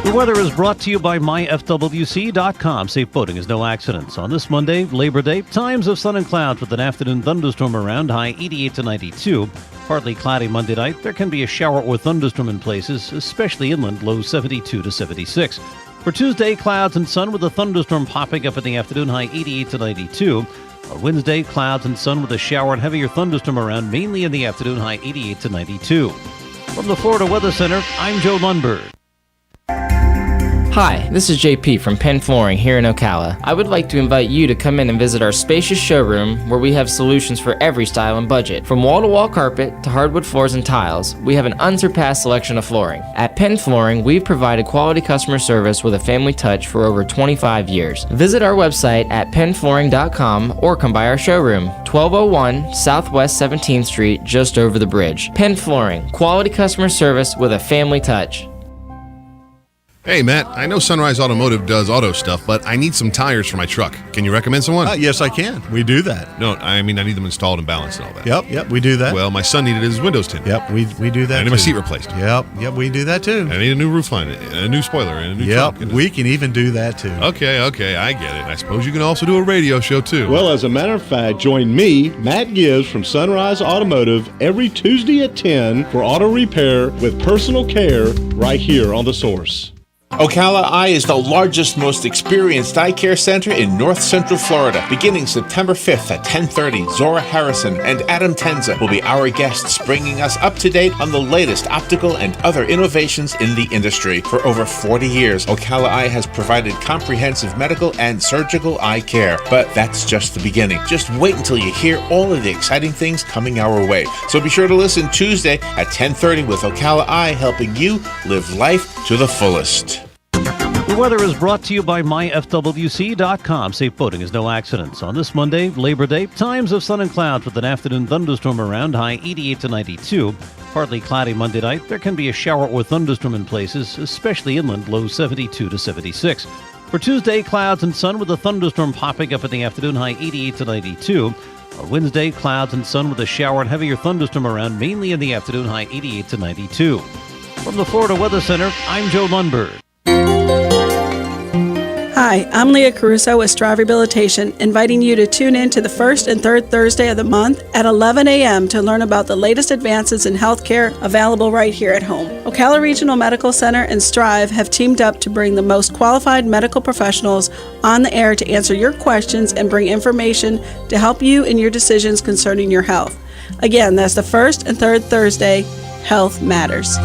S1: The weather is brought to you by myfwc.com. Safe boating is no accidents. On this Monday, Labor Day, times of sun and clouds with an afternoon thunderstorm around, high 88 to 92. Partly cloudy Monday night. There can be a shower or thunderstorm in places, especially inland, low 72 to 76. For Tuesday, clouds and sun with a thunderstorm popping up in the afternoon, high 88 to 92. On Wednesday, clouds and sun with a shower and heavier thunderstorm around, mainly in the afternoon, high 88 to 92. From the Florida Weather Center, I'm Joe Lundberg.
S7: Hi, this is JP from Penn Flooring here in Ocala. I would like to invite you to come in and visit our spacious showroom where we have solutions for every style and budget. From wall-to-wall carpet to hardwood floors and tiles, we have an unsurpassed selection of flooring. At Penn Flooring, we've provided quality customer service with a family touch for over 25 years. Visit our website at pennflooring.com or come by our showroom, 1201 Southwest 17th Street, just over the bridge. Penn Flooring, quality customer service with a family touch.
S6: Hey, Matt, I know Sunrise Automotive does auto stuff, but I need some tires for my truck. Can you recommend someone?
S20: Yes, I can. We do that.
S6: No, I mean, I need them installed and balanced and all that.
S20: Yep, we do that.
S6: Well, my son needed his windows tinted.
S20: Yep, we do that.
S6: I need my seat replaced.
S20: Yep, we do that too.
S6: I need a new roof line, a new spoiler, and a new trunk.
S20: We can even do that too.
S6: Okay, I get it. I suppose you can also do a radio show too.
S21: Well, as a matter of fact, join me, Matt Gibbs from Sunrise Automotive, every Tuesday at 10 for auto repair with personal care right here on The Source.
S18: Ocala Eye is the largest, most experienced eye care center in north central Florida. Beginning September 5th at 10:30, Zora Harrison and Adam Tenza will be our guests, bringing us up to date on the latest optical and other innovations in the industry. For over 40 years, Ocala Eye has provided comprehensive medical and surgical eye care. But that's just the beginning. Just wait until you hear all of the exciting things coming our way. So be sure to listen Tuesday at 10:30 with Ocala Eye, helping you live life to the fullest.
S1: The weather is brought to you by myfwc.com. Safe boating is no accidents. On this Monday, Labor Day, times of sun and clouds with an afternoon thunderstorm around, high 88 to 92. Partly cloudy Monday night. There can be a shower or thunderstorm in places, especially inland, low 72 to 76. For Tuesday, clouds and sun with a thunderstorm popping up in the afternoon, high 88 to 92. On Wednesday, clouds and sun with a shower and heavier thunderstorm around, mainly in the afternoon, high 88 to 92. From the Florida Weather Center, I'm Joe Lundberg.
S22: Hi, I'm Leah Caruso with Strive Rehabilitation, inviting you to tune in to the first and third Thursday of the month at 11 a.m. to learn about the latest advances in healthcare available right here at home. Ocala Regional Medical Center and Strive have teamed up to bring the most qualified medical professionals on the air to answer your questions and bring information to help you in your decisions concerning your health. Again, that's the first and third Thursday. Health matters.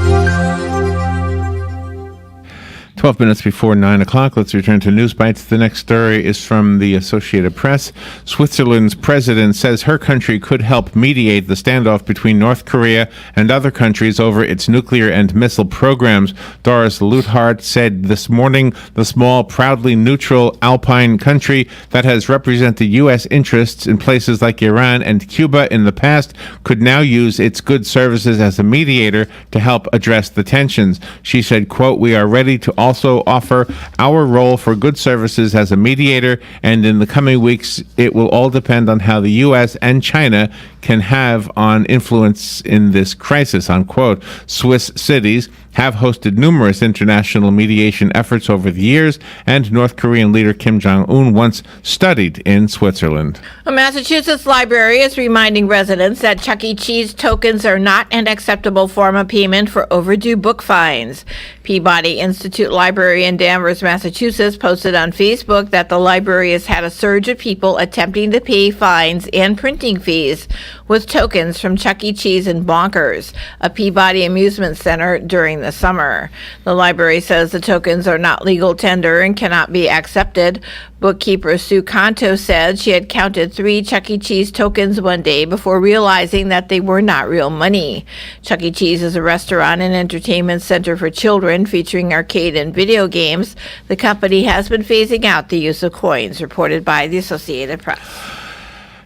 S3: 12 minutes before 9 o'clock, let's return to News Bites. The next story is from the Associated Press. Switzerland's president says her country could help mediate the standoff between North Korea and other countries over its nuclear and missile programs. Doris Leuthard said this morning the small, proudly neutral alpine country that has represented U.S. interests in places like Iran and Cuba in the past could now use its good services as a mediator to help address the tensions. She said, quote, "We are ready to also offer our role for good services as a mediator, and in the coming weeks it will all depend on how the U.S. and China can have on influence in this crisis," unquote. Swiss cities have hosted numerous international mediation efforts over the years, and North Korean leader Kim Jong-un once studied in Switzerland.
S4: A Massachusetts library is reminding residents that Chuck E. Cheese tokens are not an acceptable form of payment for overdue book fines. Peabody Institute Library in Danvers, Massachusetts posted on Facebook that the library has had a surge of people attempting to pay fines and printing fees with tokens from Chuck E. Cheese and Bonkers, a Peabody amusement center, during the summer. The library says the tokens are not legal tender and cannot be accepted. Bookkeeper Sue Canto said she had counted 3 Chuck E. Cheese tokens one day before realizing that they were not real money. Chuck E. Cheese is a restaurant and entertainment center for children featuring arcade and video games. The company has been phasing out the use of coins, reported by the Associated Press.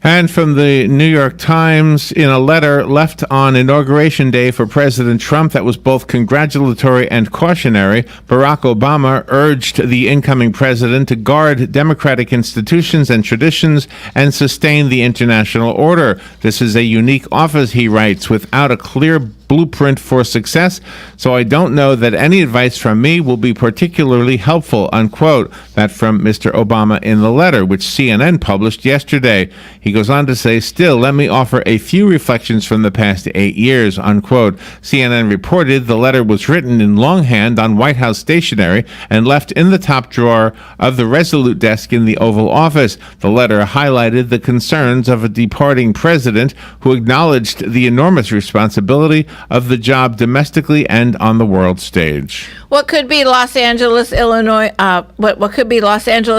S3: And from the New York Times, in a letter left on Inauguration Day for President Trump that was both congratulatory and cautionary, Barack Obama urged the incoming president to guard democratic institutions and traditions and sustain the international order. This is a unique office, he writes, without a clear blueprint for success, so I don't know that any advice from me will be particularly helpful, unquote. That from Mr. Obama in the letter, which CNN published yesterday. He goes on to say, still, let me offer a few reflections from the past 8 years, unquote. CNN reported the letter was written in longhand on White House stationery and left in the top drawer of the Resolute desk in the Oval Office. The letter highlighted the concerns of a departing president who acknowledged the enormous responsibility of the job domestically and on the world stage.
S4: What could be Los Angeles,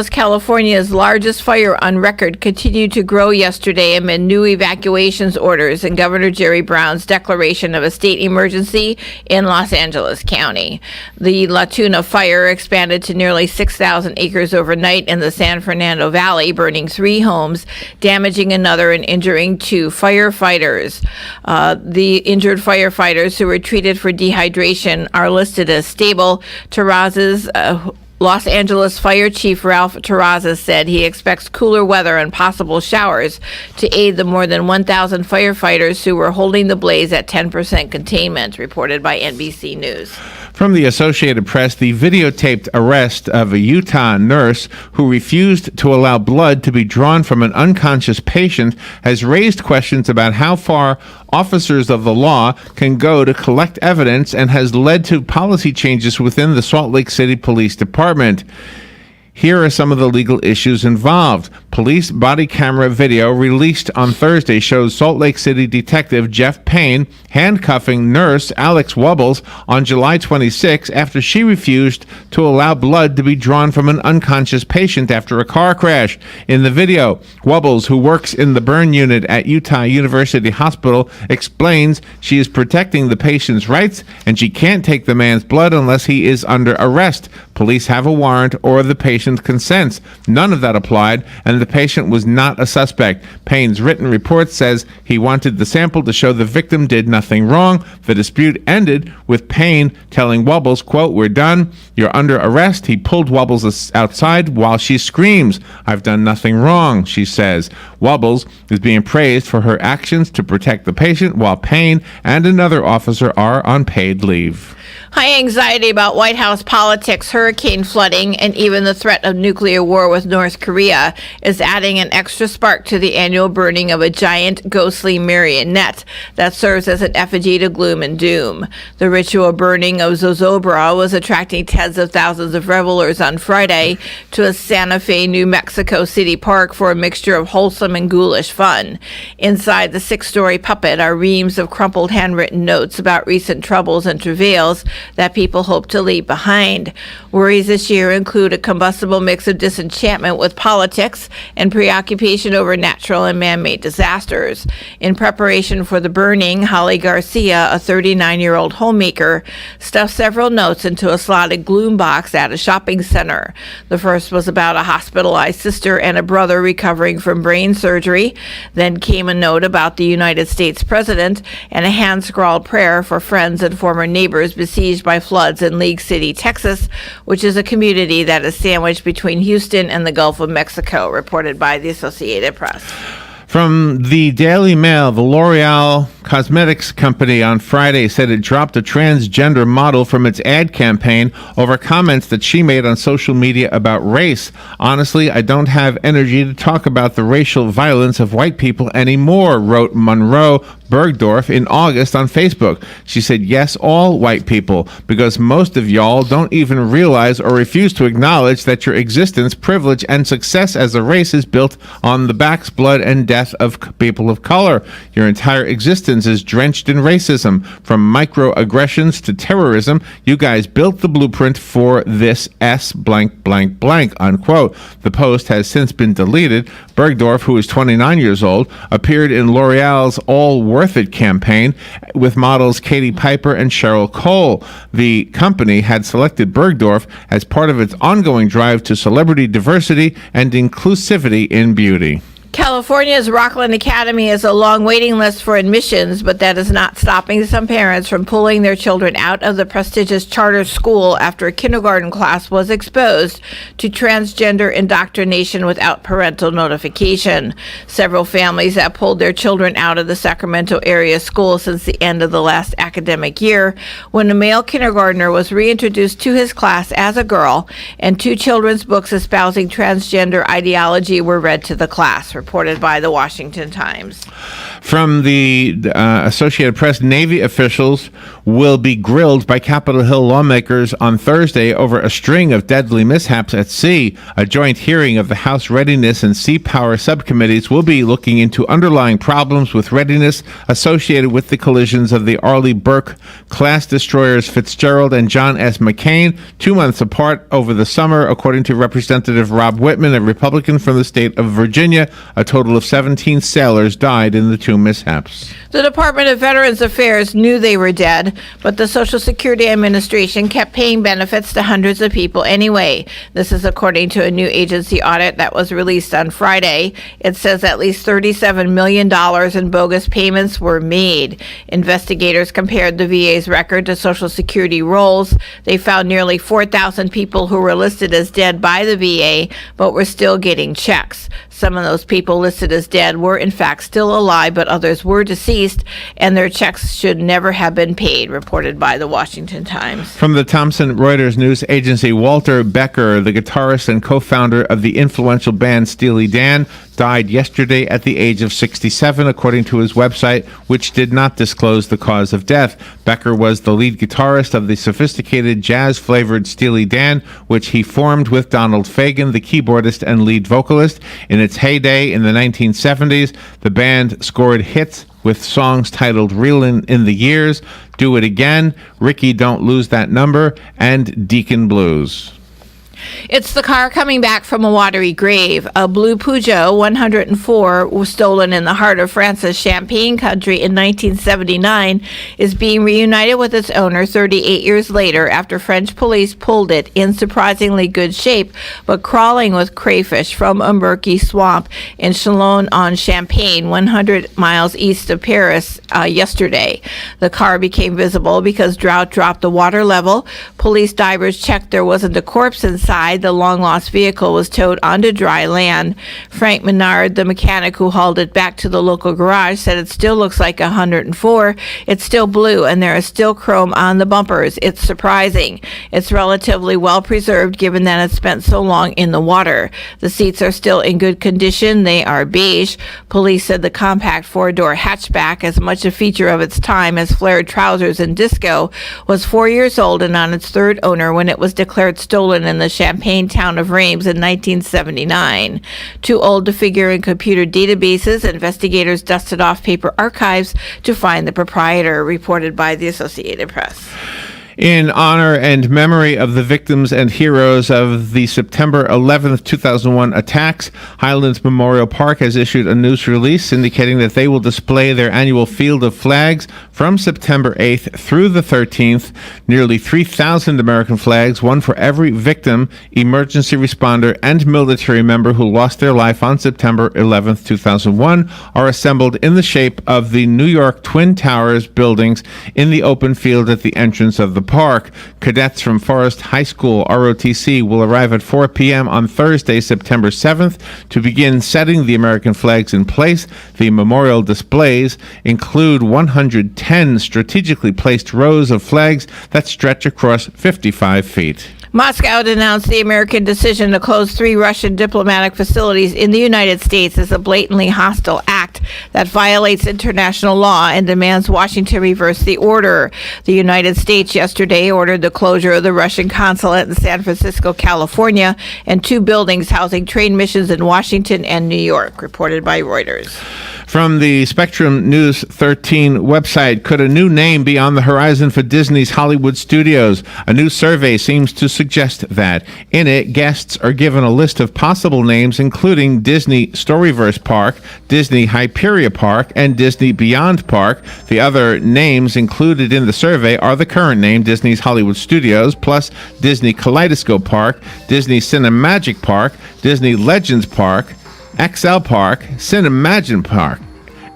S4: California's largest fire on record continued to grow yesterday amid new evacuations orders and Governor Jerry Brown's declaration of a state emergency in Los Angeles County. The La Tuna fire expanded to nearly 6,000 acres overnight in the San Fernando Valley, burning 3 homes, damaging another and injuring 2 firefighters. The injured firefighters who were treated for dehydration are listed as stable. Terrazas, Los Angeles Fire Chief Ralph Terrazas said he expects cooler weather and possible showers to aid the more than 1,000 firefighters who were holding the blaze at 10% containment, reported by NBC News.
S3: From the Associated Press, the videotaped arrest of a Utah nurse who refused to allow blood to be drawn from an unconscious patient has raised questions about how far officers of the law can go to collect evidence and has led to policy changes within the Salt Lake City Police Department. Here are some of the legal issues involved. Police body camera video released on Thursday shows Salt Lake City Detective Jeff Payne handcuffing nurse Alex Wubbles on July 26 after she refused to allow blood to be drawn from an unconscious patient after a car crash. In the video, Wubbles, who works in the burn unit at Utah University Hospital, explains she is protecting the patient's rights and she can't take the man's blood unless he is under arrest. Police have a warrant or the patient consents. None of that applied, and the patient was not a suspect. Payne's written report says he wanted the sample to show the victim did nothing wrong. The dispute ended with Payne telling Wubbles, quote, "We're done. You're under arrest." He pulled Wubbles outside while she screams. "I've done nothing wrong," she says. Wubbles is being praised for her actions to protect the patient, while Payne and another officer are on paid leave.
S4: High anxiety about White House politics, hurricane flooding, and even the threat of nuclear war with North Korea is adding an extra spark to the annual burning of a giant ghostly marionette that serves as an effigy to gloom and doom. The ritual burning of Zozobra was attracting tens of thousands of revelers on Friday to a Santa Fe, New Mexico City park for a mixture of wholesome and ghoulish fun. Inside the 6-story puppet are reams of crumpled handwritten notes about recent troubles and travails that people hope to leave behind. Worries this year include a combustible mix of disenchantment with politics and preoccupation over natural and man-made disasters. In preparation for the burning, Holly Garcia, a 39-year-old homemaker, stuffed several notes into a slotted gloom box at a shopping center. The first was about a hospitalized sister and a brother recovering from brain surgery. Then came a note about the United States president and a hand-scrawled prayer for friends and former neighbors besieged by floods in League City, Texas, which is a community that is sandwiched between Houston and the Gulf of Mexico, reported by the Associated Press.
S3: From the Daily Mail, the L'Oreal cosmetics company on Friday said it dropped a transgender model from its ad campaign over comments that she made on social media about race. Honestly, I don't have energy to talk about the racial violence of white people anymore, wrote Monroe Bergdorf in August on Facebook. She said, yes, all white people, because most of y'all don't even realize or refuse to acknowledge that your existence, privilege, and success as a race is built on the backs, blood, and death of people of color. Your entire existence is drenched in racism. From microaggressions to terrorism, you guys built the blueprint for this S blank blank blank, unquote. The post has since been deleted. Bergdorf, who is 29 years old, appeared in L'Oreal's All Worth It campaign with models Katie Piper and Cheryl Cole. The company had selected Bergdorf as part of its ongoing drive to celebrity diversity and inclusivity in beauty.
S4: California's Rockland Academy has a long waiting list for admissions, but that is not stopping some parents from pulling their children out of the prestigious charter school after a kindergarten class was exposed to transgender indoctrination without parental notification. Several families have pulled their children out of the Sacramento area school since the end of the last academic year, when a male kindergartner was reintroduced to his class as a girl, and 2 children's books espousing transgender ideology were read to the class, reported by the Washington Times.
S3: From the Associated Press, Navy officials will be grilled by Capitol Hill lawmakers on Thursday over a string of deadly mishaps at sea. A joint hearing of the House Readiness and Sea Power subcommittees will be looking into underlying problems with readiness associated with the collisions of the Arleigh Burke class destroyers Fitzgerald and John S. McCain 2 months apart over the summer, according to Representative Rob Whitman, a Republican from the state of Virginia. A total of 17 sailors died in the 2 mishaps.
S4: The Department of Veterans Affairs knew they were dead, but the Social Security Administration kept paying benefits to hundreds of people anyway. This is according to a new agency audit that was released on Friday. It says at least $37 million in bogus payments were made. Investigators compared the VA's record to Social Security rolls. They found nearly 4,000 people who were listed as dead by the VA, but were still getting checks. Some of those people listed as dead were in fact still alive, but others were deceased, and their checks should never have been paid, reported by the Washington Times.
S3: From the Thomson Reuters news agency, Walter Becker, the guitarist and co-founder of the influential band Steely Dan, died yesterday at the age of 67, according to his website, which did not disclose the cause of death. Becker was the lead guitarist of the sophisticated jazz-flavored Steely Dan, which he formed with Donald Fagen, the keyboardist and lead vocalist. In its heyday in the 1970s, the band scored hits with songs titled Reelin' in the Years, Do It Again, Ricky Don't Lose That Number, and Deacon Blues.
S4: It's the car coming back from a watery grave. A blue Peugeot 104 was stolen in the heart of France's Champagne country in 1979 is being reunited with its owner 38 years later after French police pulled it in surprisingly good shape, but crawling with crayfish from a murky swamp in Chalon-on-Champagne, 100 miles east of Paris, yesterday. The car became visible because drought dropped the water level. Police divers checked there wasn't a corpse inside. The long-lost vehicle was towed onto dry land. Frank Menard, the mechanic who hauled it back to the local garage, said it still looks like a 104. It's still blue, and there is still chrome on the bumpers. It's surprising. It's relatively well preserved given that it spent so long in the water. The seats are still in good condition. They are beige. Police said the compact 4-door hatchback, as much a feature of its time as flared trousers and disco, was 4 years old and on its third owner when it was declared stolen in the Champagne town of Reims in 1979. Too old to figure in computer databases, investigators dusted off paper archives to find the proprietor, reported by the Associated Press.
S3: In honor and memory of the victims and heroes of the September 11th, 2001 attacks, Highlands Memorial Park has issued a news release indicating that they will display their annual Field of Flags from September 8th through the 13th. Nearly 3,000 American flags, one for every victim, emergency responder, and military member who lost their life on September 11th, 2001, are assembled in the shape of the New York Twin Towers buildings in the open field at the entrance of the the park. Cadets from Forest High School, ROTC, will arrive at 4 p.m. on Thursday, September 7th to begin setting the American flags in place. The memorial displays include 110 strategically placed rows of flags that stretch across 55 feet.
S4: Moscow denounced the American decision to close 3 Russian diplomatic facilities in the United States as a blatantly hostile act that violates international law and demands Washington reverse the order. The United States yesterday ordered the closure of the Russian consulate in San Francisco, California, and 2 buildings housing trade missions in Washington and New York, reported by Reuters.
S3: From the Spectrum News 13 website, could a new name be on the horizon for Disney's Hollywood Studios? A new survey seems to suggest that. In it, guests are given a list of possible names, including Disney Storyverse Park, Disney Hyperia Park, and Disney Beyond Park. The other names included in the survey are the current name, Disney's Hollywood Studios, plus Disney Kaleidoscope Park, Disney Cinemagic Park, Disney Legends Park, XL Park, Cinemagine Park,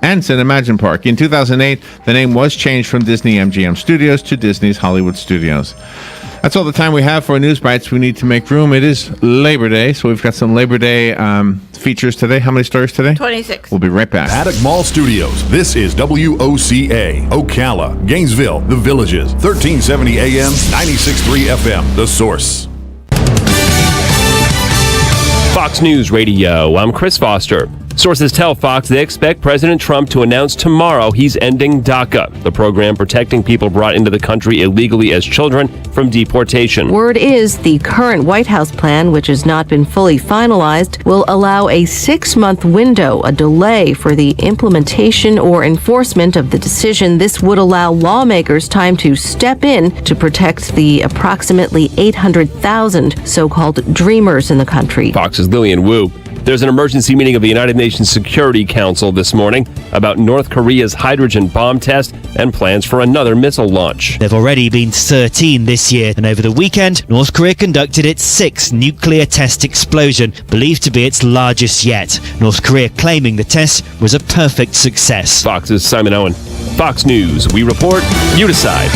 S3: and Cinemagine Park. In 2008, the name was changed from Disney MGM Studios to Disney's Hollywood Studios. That's all the time we have for News Bites. We need to make room. It is Labor Day, so we've got some Labor Day features today. How many stories today?
S4: 26.
S3: We'll be right back.
S6: Paddock Mall Studios. This is WOCA, Ocala, Gainesville, The Villages, 1370 AM, 96.3 FM, The Source.
S11: Fox News Radio, I'm Chris Foster. Sources tell Fox they expect President Trump to announce tomorrow he's ending DACA, the program protecting people brought into the country illegally as children from deportation.
S5: Word is the current White House plan, which has not been fully finalized, will allow a 6-month window, a delay for the implementation or enforcement of the decision. This would allow lawmakers time to step in to protect the approximately 800,000 so-called dreamers in the country.
S11: Fox's Lillian Wu. There's an emergency meeting of the United Nations Security Council this morning about North Korea's hydrogen bomb test and plans for another missile launch.
S12: There have already been 13 this year, and over the weekend, North Korea conducted its 6th nuclear test explosion, believed to be its largest yet. North Korea claiming the test was a perfect success.
S11: Fox's Simon Owen. Fox News. We report, you decide.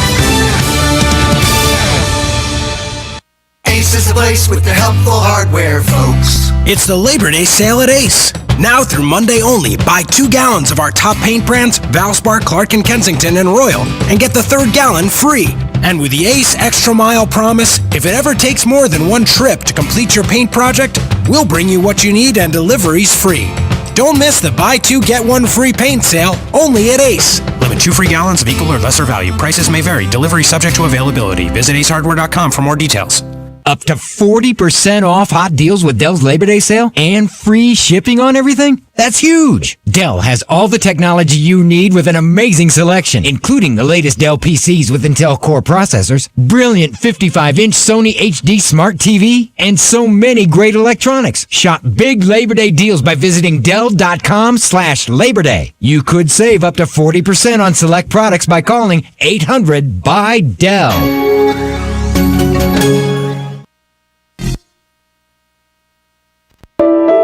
S8: Ace is the place with the helpful hardware, folks. It's the Labor Day sale at Ace. Now through Monday only, buy 2 gallons of our top paint brands, Valspar, Clark & Kensington, and Royal, and get the 3rd gallon free. And with the Ace Extra Mile Promise, if it ever takes more than 1 trip to complete your paint project, we'll bring you what you need and delivery's free. Don't miss the buy 2 get 1 free paint sale, only at Ace. Limit 2 free gallons of equal or lesser value. Prices may vary. Delivery subject to availability. Visit acehardware.com for more details.
S23: Up to 40% off hot deals with Dell's Labor Day sale and free shipping on everything? That's huge! Dell has all the technology you need with an amazing selection, including the latest Dell PCs with Intel Core processors, brilliant 55-inch Sony HD Smart TV, and so many great electronics. Shop big Labor Day deals by visiting Dell.com/Labor Day. You could save up to 40% on select products by calling 800-BUY-DELL.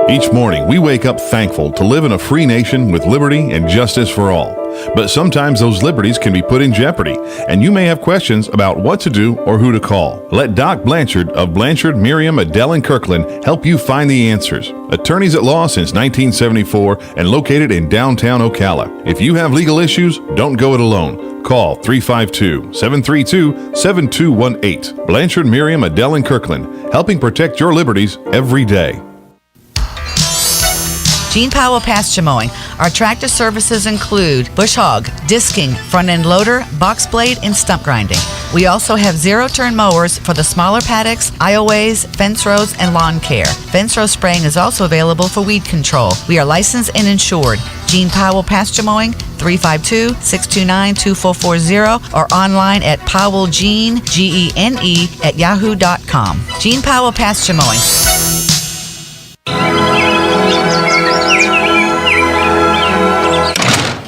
S6: Each morning, we wake up thankful to live in a free nation with liberty and justice for all. But sometimes those liberties can be put in jeopardy, and you may have questions about what to do or who to call. Let Doc Blanchard of Blanchard, Miriam, Adele, and Kirkland help you find the answers. Attorneys at law since 1974 and located in downtown Ocala. If you have legal issues, don't go it alone. Call 352-732-7218. Blanchard, Miriam, Adele, and Kirkland, helping protect your liberties every day.
S24: Gene Powell Pasture Mowing. Our tractor services include bush hog, disking, front end loader, box blade, and stump grinding. We also have zero-turn mowers for the smaller paddocks, aisleways, fence rows, and lawn care. Fence row spraying is also available for weed control. We are licensed and insured. Gene Powell Pasture Mowing, 352-629-2440, or online at powellgene, Gene, at yahoo.com. Gene Powell Pasture Mowing.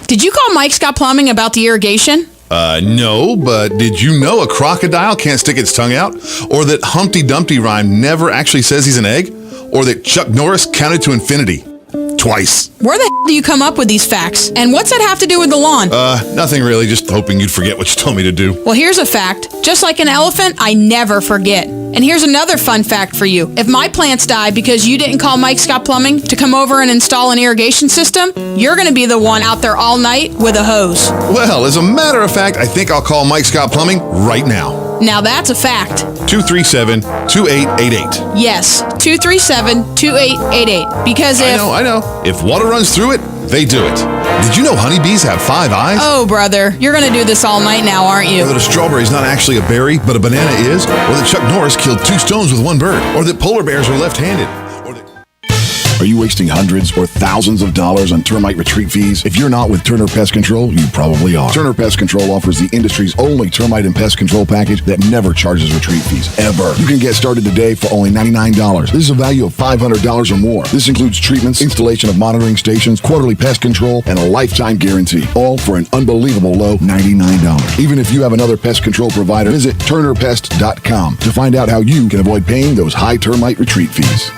S25: Did you call Mike Scott Plumbing about the irrigation?
S6: No, but did you know a crocodile can't stick its tongue out? Or that Humpty Dumpty rhyme never actually says he's an egg? Or that Chuck Norris counted to infinity?
S9: Twice.
S25: Where the hell do you come up with these facts? And what's that have to do with the lawn?
S9: Nothing really, just hoping you'd forget what you told me to do.
S25: Well, here's a fact. Just like an elephant, I never forget. And here's another fun fact for you. If my plants die because you didn't call Mike Scott Plumbing to come over and install an irrigation system, you're going to be the one out there all night with a hose.
S9: Well, as a matter of fact, I think I'll call Mike Scott Plumbing right now.
S25: Now that's a fact.
S9: 237-2888.
S25: Yes, 237-2888. Because if...
S9: I know. If water runs through it, they do it. Did you know honeybees have 5 eyes?
S25: Oh, brother, you're going to do this all night now, aren't you?
S9: Or that a strawberry's not actually a berry, but a banana is? Or that Chuck Norris killed 2 stones with 1 bird? Or that polar bears are left-handed?
S13: Are you wasting hundreds or thousands of dollars on termite retreat fees? If you're not with Turner Pest Control, you probably are. Turner Pest Control offers the industry's only termite and pest control package that never charges retreat fees, ever. You can get started today for only $99. This is a value of $500 or more. This includes treatments, installation of monitoring stations, quarterly pest control, and a lifetime guarantee, all for an unbelievable low $99. Even if you have another pest control provider, visit turnerpest.com to find out how you can avoid paying those high termite retreat fees.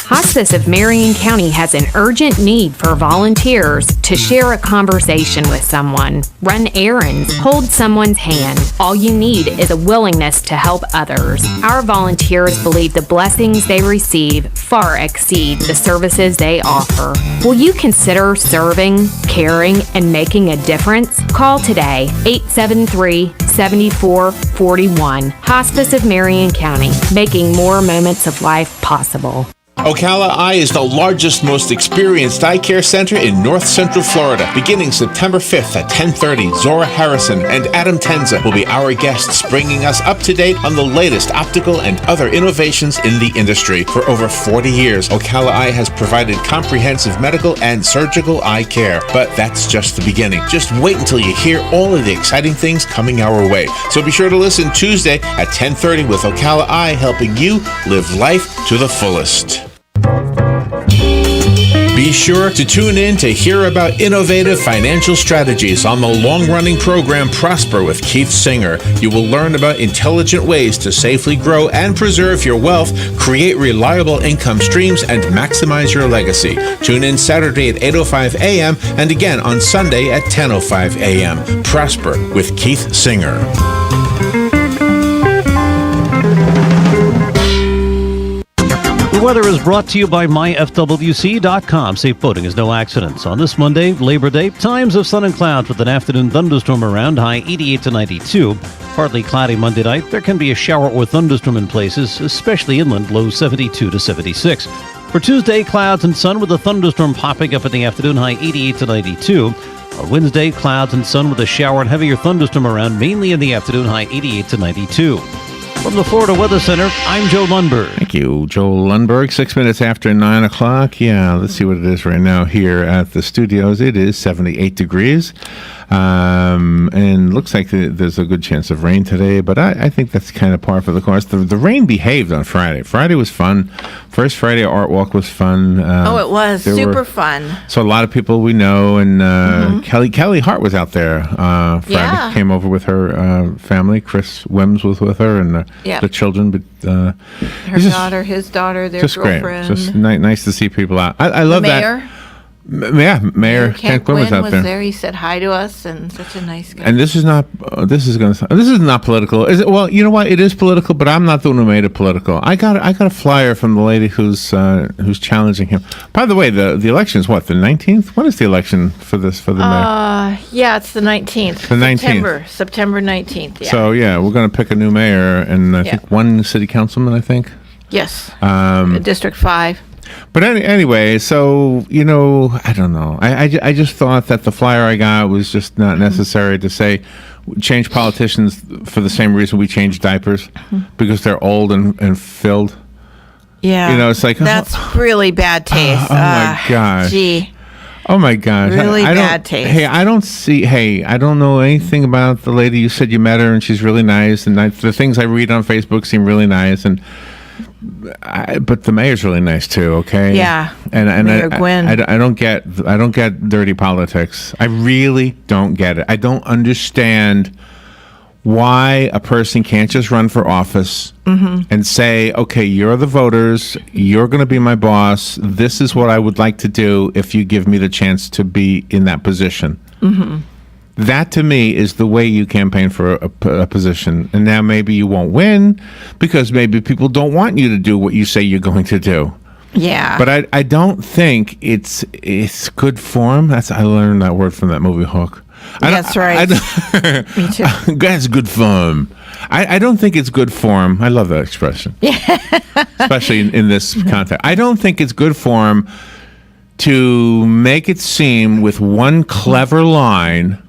S14: Hospice of Marion County has an urgent need for volunteers to share a conversation with someone, run errands, hold someone's hand. All you need is a willingness to help others. Our volunteers believe the blessings they receive far exceed the services they offer. Will you consider serving, caring, and making a difference? Call today, 873-7441. Hospice of Marion County, making more moments of life possible.
S18: Ocala Eye is the largest, most experienced eye care center in north central Florida. Beginning September 5th at 10:30, Zora Harrison and Adam Tenza will be our guests, bringing us up to date on the latest optical and other innovations in the industry. For over 40 years, Ocala Eye has provided comprehensive medical and surgical eye care. But that's just the beginning. Just wait until you hear all of the exciting things coming our way. So be sure to listen Tuesday at 10:30 with Ocala Eye, helping you live life to the fullest. Be sure to tune in to hear about innovative financial strategies on the long-running program Prosper with Keith Singer. You will learn about intelligent ways to safely grow and preserve your wealth, create reliable income streams, and maximize your legacy. Tune in Saturday at 8:05 a.m. and again on Sunday at 10:05 a.m. Prosper with Keith Singer.
S1: The weather is brought to you by myfwc.com. Safe boating is no accidents. On this Monday, Labor Day, times of sun and clouds with an afternoon thunderstorm around, high 88 to 92. Partly cloudy Monday night. There can be a shower or thunderstorm in places, especially inland, low 72 to 76. For Tuesday, clouds and sun with a thunderstorm popping up in the afternoon, high 88 to 92. On Wednesday, clouds and sun with a shower and heavier thunderstorm around, mainly in the afternoon, high 88 to 92. From the Florida Weather Center, I'm Joe Lundberg.
S3: Thank you, Joe Lundberg. 6 minutes after 9 o'clock. Yeah, let's see what it is right now here at the studios. It is 78 degrees. And looks like there's a good chance of rain today, but I think that's kind of par for the course. The rain behaved on Friday. Friday was fun. First Friday Art Walk was fun.
S4: It was super fun.
S3: So a lot of people we know, and Kelly Hart was out there Friday.
S4: Yeah.
S3: Came over with her family. Chris Wims was with her, and the children. But
S4: his daughter, their
S3: just
S4: girlfriend.
S3: Great. Just nice to see people out. I love
S4: Mayor.
S3: that. Mayor Kent Quinn was out there.
S4: He said hi to us, and such a nice guy.
S3: And this is not political. Is it? Well, you know what? It is political, but I'm not the one who made it political. I got a flyer from the lady who's challenging him. By the way, the election is what, the 19th? When is the election for the mayor?
S4: Yeah, it's the 19th.
S3: The 19th.
S4: September 19th. Yeah.
S3: So yeah, we're going to pick a new mayor, and I think one city councilman. I think.
S4: Yes. District 5.
S3: But anyway, so, I don't know. I just thought that the flyer I got was just not necessary to say change politicians for the same reason we change diapers, because they're old and filled.
S4: Yeah.
S3: It's like...
S4: That's really bad taste.
S3: Oh, my gosh.
S4: Gee.
S3: Oh, my gosh.
S4: Really bad taste.
S3: I don't know anything about the lady. You said you met her and she's really nice, and the things I read on Facebook seem really nice, but the mayor's really nice too. Okay.
S4: Yeah.
S3: And
S4: Mayor Gwynn.
S3: I don't get dirty politics. I really don't get it. I don't understand why a person can't just run for office
S4: Mm-hmm.
S3: and say, okay, you're the voters, you're going to be my boss, this is what I would like to do if you give me the chance to be in that position.
S4: Mm-hmm.
S3: That, to me, is the way you campaign for a position. And now maybe you won't win because maybe people don't want you to do what you say you're going to do.
S4: Yeah.
S3: But I don't think it's good form. I learned that word from that movie Hook.
S4: That's right.
S3: Me too. That's good form. I don't think it's good form. I love that expression. Yeah. Especially in this context. I don't think it's good form to make it seem with one clever line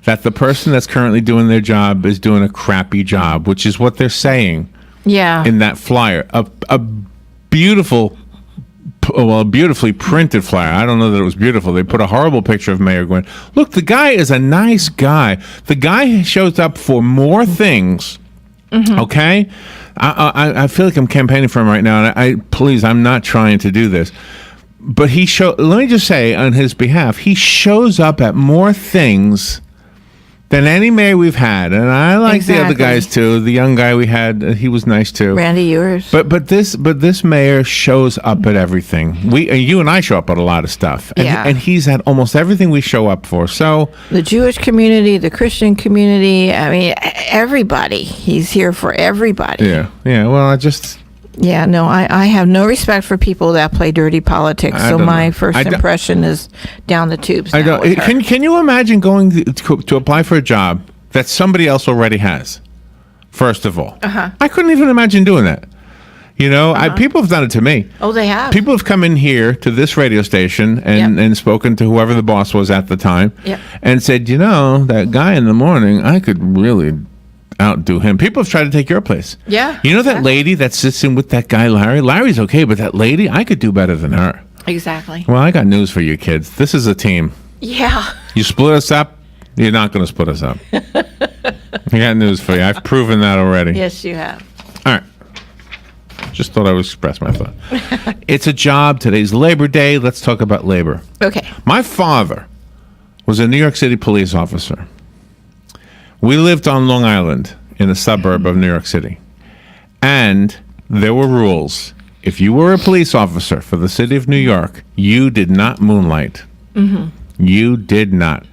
S3: that the person that's currently doing their job is doing a crappy job, which is what they're saying.
S4: Yeah.
S3: In that flyer. A beautifully printed flyer. I don't know that it was beautiful. They put a horrible picture of Mayor Gwynn. Look, the guy is a nice guy. The guy shows up for more things. Mm-hmm. Okay? I feel like I'm campaigning for him right now, and please, I'm not trying to do this. But let me just say on his behalf, he shows up at more things than any mayor we've had, and I like the other guys too. The young guy we had, he was nice too.
S4: Randy Ewers.
S3: But this mayor shows up at everything. You and I show up at a lot of stuff, and he's at almost everything we show up for. So
S4: the Jewish community, the Christian community, I mean, everybody. He's here for everybody.
S3: Yeah. Well,
S4: Yeah, no, I have no respect for people that play dirty politics. So my first impression is down the tubes.
S3: I don't. Can you imagine going to apply for a job that somebody else already has? First of all, I couldn't even imagine doing that. You know, people have done it to me.
S4: Oh, they have.
S3: People have come in here to this radio station and spoken to whoever the boss was at the time, and said, you know, that guy in the morning, I could really outdo him. People have tried to take your place.
S4: Yeah.
S3: You know that lady that sits in with that guy, Larry? Larry's okay, but that lady, I could do better than her.
S4: Exactly.
S3: Well, I got news for you kids. This is a team.
S4: Yeah.
S3: You split us up, you're not going to split us up. I got news for you. I've proven that already.
S4: Yes, you have.
S3: All right. Just thought I would express my thought. It's a job. Today's Labor Day. Let's talk about labor.
S4: Okay.
S3: My father was a New York City police officer. We lived on Long Island in a suburb of New York City. And there were rules. If you were a police officer for the city of New York, you did not moonlight. Mm-hmm. You did not.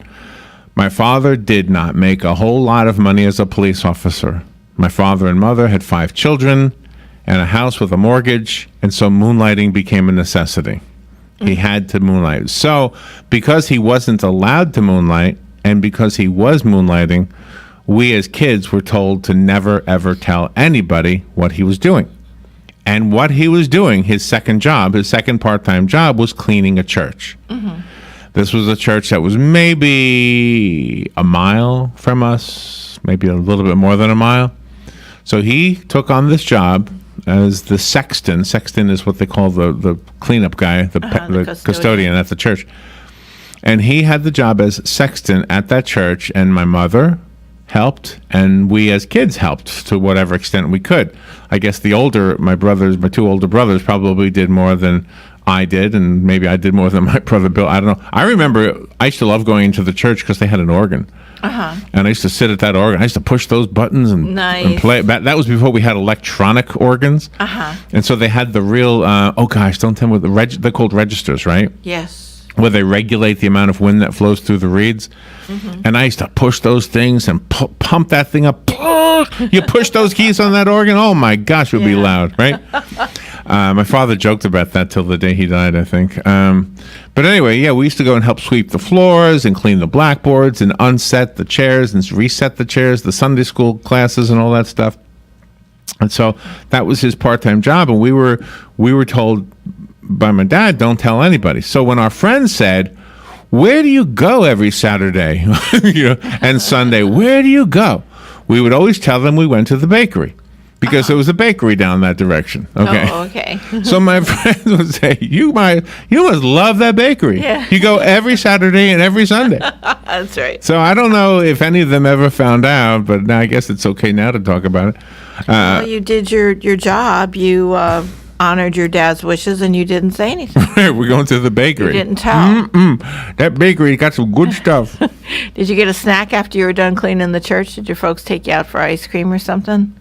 S3: My father did not make a whole lot of money as a police officer. My father and mother had 5 children and a house with a mortgage, and so moonlighting became a necessity. Mm-hmm. He had to moonlight. So because he wasn't allowed to moonlight, and because he was moonlighting, we as kids were told to never, ever tell anybody what he was doing. And what he was doing, his second part-time job, was cleaning a church. Mm-hmm. This was a church that was maybe a mile from us, maybe a little bit more than a mile. So he took on this job as the sexton. Sexton is what they call the cleanup guy, the custodian at the church. And he had the job as sexton at that church, and my mother helped, and we as kids helped to whatever extent we could. I guess my 2 older brothers probably did more than I did, and maybe I did more than my brother Bill. I don't know. I remember I used to love going into the church because they had an organ. And I used to sit at that organ. I used to push those buttons and play. That was before we had electronic organs. And so they had the real, don't tell me what they're called registers, right?
S4: Yes.
S3: Where they regulate the amount of wind that flows through the reeds. Mm-hmm. And I used to push those things and pump that thing up. You push those keys on that organ, oh my gosh, it would be loud, right? My father joked about that till the day he died, I think. But anyway, we used to go and help sweep the floors and clean the blackboards and unset the chairs and reset the chairs, the Sunday school classes and all that stuff. And so that was his part-time job, and we were told by my dad, don't tell anybody. So when our friends said, where do you go every Saturday and Sunday? Where do you go? We would always tell them we went to the bakery because there was a bakery down that direction. Okay.
S4: Oh, okay.
S3: So my friends would say, you must love that bakery.
S4: Yeah.
S3: You go every Saturday and every Sunday.
S4: That's right.
S3: So I don't know if any of them ever found out, but I guess it's okay now to talk about it.
S4: Well, you did your job. You honored your dad's wishes and you didn't say anything.
S3: We're going to the bakery.
S4: You didn't tell.
S3: That bakery got some good stuff.
S4: Did you get a snack after you were done cleaning the church? Did your folks take you out for ice cream or something?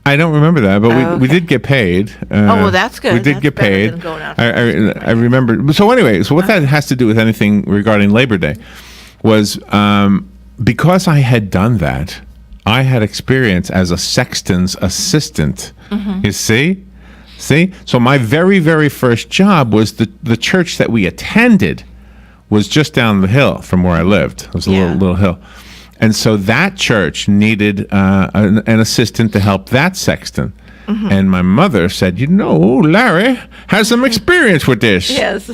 S3: I don't remember that, but we did get paid.
S4: Well, that's good.
S3: We did
S4: That's
S3: get
S4: better
S3: paid.
S4: than going out
S3: I remember. So anyway, so what that has to do with anything regarding Labor Day was because I had done that, I had experience as a sexton's assistant. You see? So my very, very first job was the church that we attended was just down the hill from where I lived. It was a little hill. And so that church needed an assistant to help that sexton. And my mother said, Larry has some experience with this.
S4: Yes.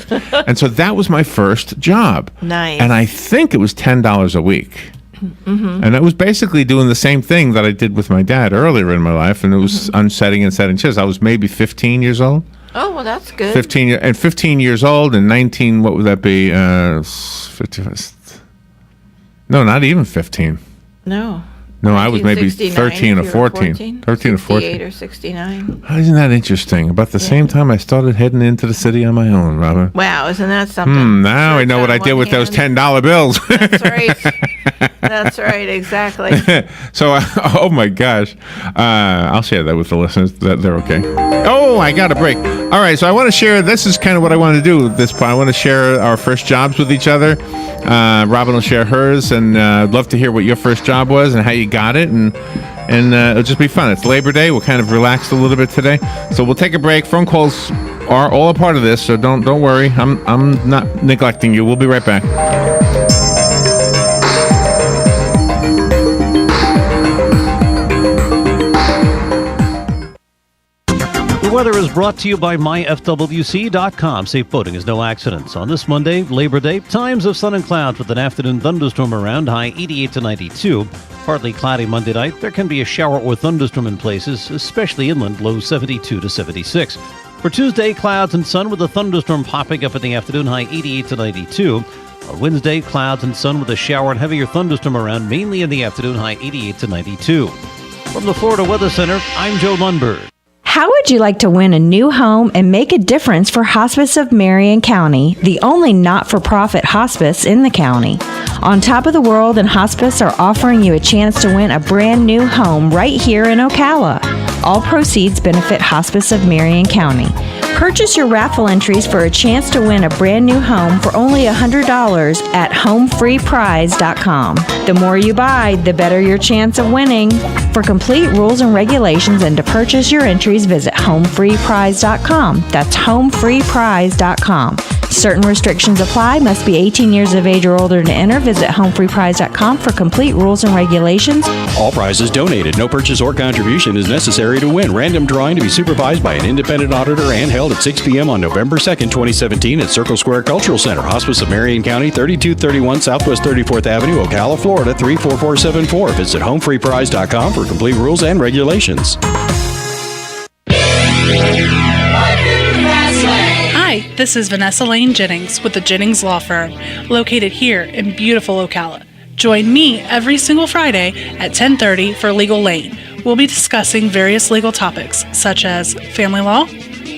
S3: And so that was my first job.
S4: Nice.
S3: And I think it was $10 a week. And I was basically doing the same thing that I did with my dad earlier in my life. And it was unsetting and setting chairs. I was maybe 15 years old.
S4: Oh, well, that's good.
S3: 15 years old and 19, what would that be? 50, no, not even 15.
S4: No.
S3: No, I was maybe 13 or 14. 13 or 14.
S4: 68 or 69.
S3: Isn't that interesting? About the same time I started heading into the city on my own, Robin.
S4: Wow, isn't that something?
S3: Now I know what I did with those $10 bills.
S4: That's right. That's right, exactly.
S3: So, oh my gosh. I'll share that with the listeners. That they're okay. Oh, I got a break. All right, so I want to share, this is kind of what I want to do with this part. I want to share our first jobs with each other. Robin will share hers, and I'd love to hear what your first job was and how you got it, and it'll just be fun. It's Labor Day. We'll kind of relax a little bit today. So we'll take a break. Phone calls are all a part of this, so don't worry. I'm not neglecting you. We'll be right back.
S1: The weather is brought to you by myfwc.com. Safe boating is no accidents. On this Monday, Labor Day, times of sun and clouds with an afternoon thunderstorm around, high 88 to 92. Partly cloudy Monday night. There can be a shower or thunderstorm in places, especially inland, low 72 to 76. For Tuesday, clouds and sun with a thunderstorm popping up in the afternoon, high 88 to 92. On Wednesday, clouds and sun with a shower and heavier thunderstorm around, mainly in the afternoon, high 88 to 92. From the Florida Weather Center, I'm Joe Lundberg.
S2: How would you like to win a new home and make a difference for Hospice of Marion County, the only not-for-profit hospice in the county? On Top of the World and Hospice are offering you a chance to win a brand new home right here in Ocala. All proceeds benefit Hospice of Marion County. Purchase your raffle entries for a chance to win a brand new home for only $100 at homefreeprize.com. The more you buy, the better your chance of winning. For complete rules and regulations and to purchase your entries, visit homefreeprize.com. That's homefreeprize.com. Certain restrictions apply. Must be 18 years of age or older to enter. Visit homefreeprize.com for complete rules and regulations.
S10: All prizes donated. No purchase or contribution is necessary to win. Random drawing to be supervised by an independent auditor and held at 6 p.m. on November 2nd, 2017 at Circle Square Cultural Center, Hospice of Marion County, 3231 Southwest 34th Avenue, Ocala, Florida, 34474. Visit homefreeprize.com for complete rules and regulations.
S15: Hi, this is Vanessa Lane Jennings with the Jennings Law Firm, located here in beautiful Ocala. Join me every single Friday at 10:30 for Legal Lane. We'll be discussing various legal topics such as family law,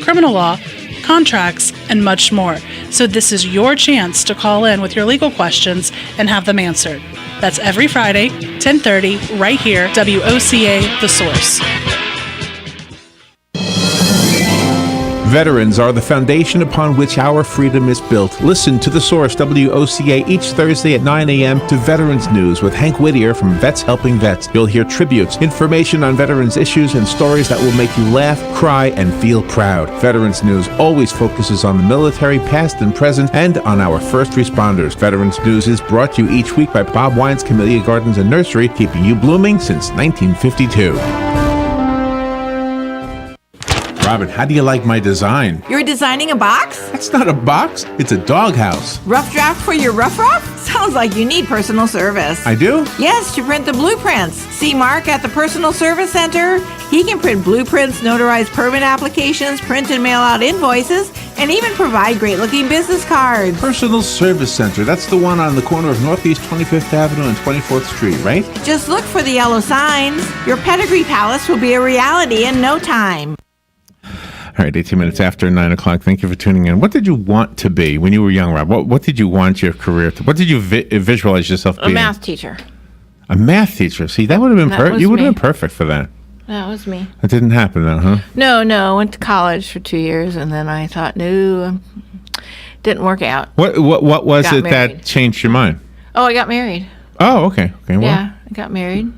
S15: criminal law, contracts, and much more. So this is your chance to call in with your legal questions and have them answered. That's every Friday, 10:30, right here, WOCA The Source.
S18: Veterans are the foundation upon which our freedom is built. Listen to The Source, WOCA, each Thursday at 9 a.m. to Veterans News with Hank Whittier from Vets Helping Vets. You'll hear tributes, information on veterans issues, and stories that will make you laugh, cry, and feel proud. Veterans News always focuses on the military, past and present, and on our first responders. Veterans News is brought to you each week by Bob Wine's Camellia Gardens and Nursery, keeping you blooming since 1952. Robin, how do you like my design?
S4: You're designing a box?
S18: That's not a box. It's a doghouse.
S4: Rough draft for your rough? Sounds like you need personal service.
S18: I do?
S4: Yes, to print the blueprints. See Mark at the Personal Service Center. He can print blueprints, notarize permit applications, print and mail out invoices, and even provide great-looking business cards.
S18: Personal Service Center. That's the one on the corner of Northeast 25th Avenue and 24th Street, right?
S4: Just look for the yellow signs. Your Pedigree Palace will be a reality in no time.
S3: All right, 18 minutes after 9 o'clock. Thank you for tuning in. What did you want to be when you were young, Rob? What did you want your career to? What did you visualize yourself being?
S4: A math teacher.
S3: A math teacher. See, that would have been perfect. You would have been perfect for that.
S4: That was me.
S3: It didn't happen, though, huh?
S4: No. I went to college for 2 years, and then I thought, no, didn't work out.
S3: What was it that changed your mind?
S4: Oh, I got married.
S3: Oh, okay. Well.
S4: Yeah, I got married.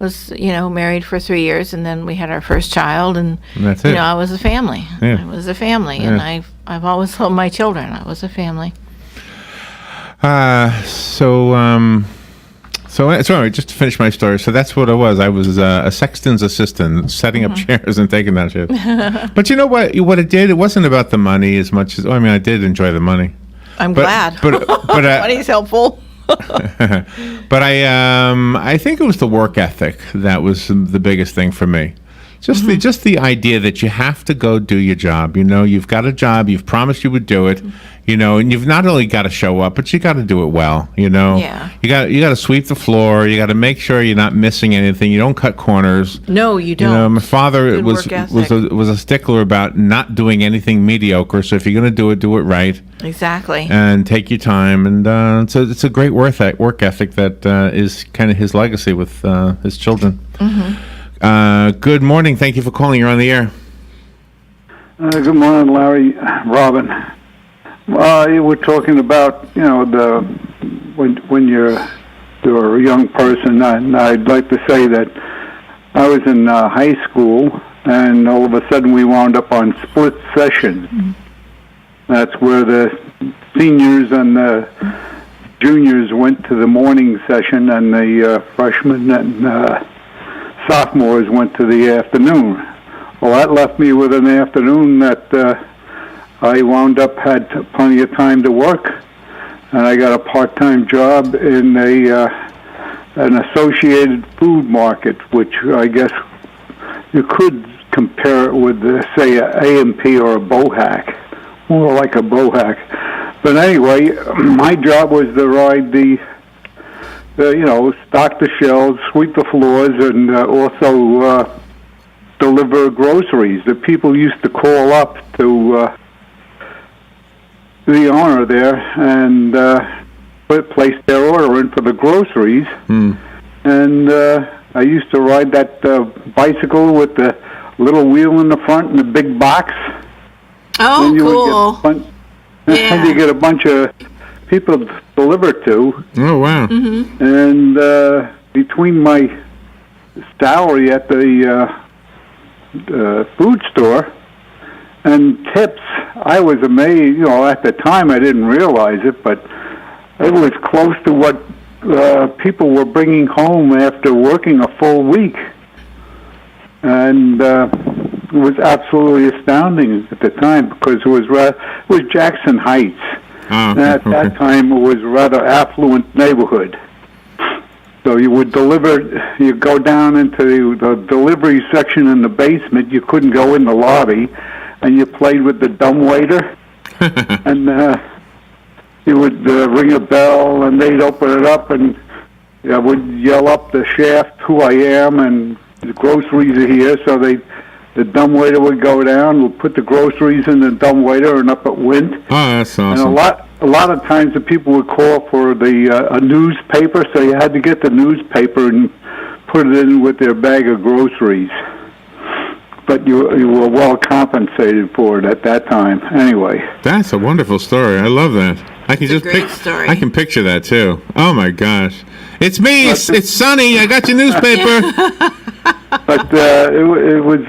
S4: Was married for 3 years, and then we had our first child, and
S3: that's it.
S4: I was a family.
S3: Yeah.
S4: I was a family,
S3: Yeah.
S4: and I've always loved my children. I was a family.
S3: So anyway, just to finish my story. So that's what I was. I was a sexton's assistant, setting up chairs and taking that shit. But you know what? What it did, it wasn't about the money as much as. I did enjoy the money.
S4: I'm glad.
S3: But
S4: money's helpful.
S3: But I think it was the work ethic that was the biggest thing for me. Just the idea that you have to go do your job. You've got a job. You've promised you would do it. And you've not only got to show up, but you got to do it well.
S4: Yeah.
S3: You got to sweep the floor. You got to make sure you're not missing anything. You don't cut corners.
S4: No, you don't.
S3: My father
S4: Good
S3: was
S4: work ethic.
S3: was a stickler about not doing anything mediocre. So if you're going to do it right.
S4: Exactly.
S3: And take your time. And so it's a great work ethic that is kind of his legacy with his children.
S4: Mm-hmm.
S3: Good morning. Thank you for calling. You're on the air.
S7: Good morning, Larry, Robin. You were talking about, when you're a young person, and I'd like to say that I was in high school, and all of a sudden we wound up on split session. Mm-hmm. That's where the seniors and the juniors went to the morning session, and the freshmen and sophomores went to the afternoon. Well, that left me with an afternoon that I wound up had plenty of time to work, and I got a part-time job in an associated food market, which I guess you could compare it with, say, a A&P or a Bohack, more like a Bohack. But anyway, my job was to ride stock the shelves, sweep the floors, and also deliver groceries. The people used to call up to the owner there and place their order in for the groceries. And I used to ride that bicycle with the little wheel in the front and the big box.
S4: Oh, cool.
S7: And you get a bunch of people to deliver to.
S3: Oh, wow.
S4: Mm-hmm.
S7: And between my salary at the food store and tips, I was amazed. At the time I didn't realize it, but it was close to what people were bringing home after working a full week. And it was absolutely astounding at the time, because it was Jackson Heights. And at that time, it was a rather affluent neighborhood. So you would you go down into the delivery section in the basement. You couldn't go in the lobby, and you played with the dumbwaiter. And you would ring a bell, and they'd open it up, and I would yell up the shaft, "Who I am," and the groceries are here. So the dumbwaiter would go down, would put the groceries in the dumbwaiter, and up it went.
S3: Oh, that's awesome.
S7: And a lot of times the people would call for a newspaper, so you had to get the newspaper and put it in with their bag of groceries. But you were well compensated for it at that time. Anyway,
S3: that's a wonderful story. I love that. I can I can picture that too. Oh my gosh, it's me. It's Sonny. I got your newspaper.
S7: But it was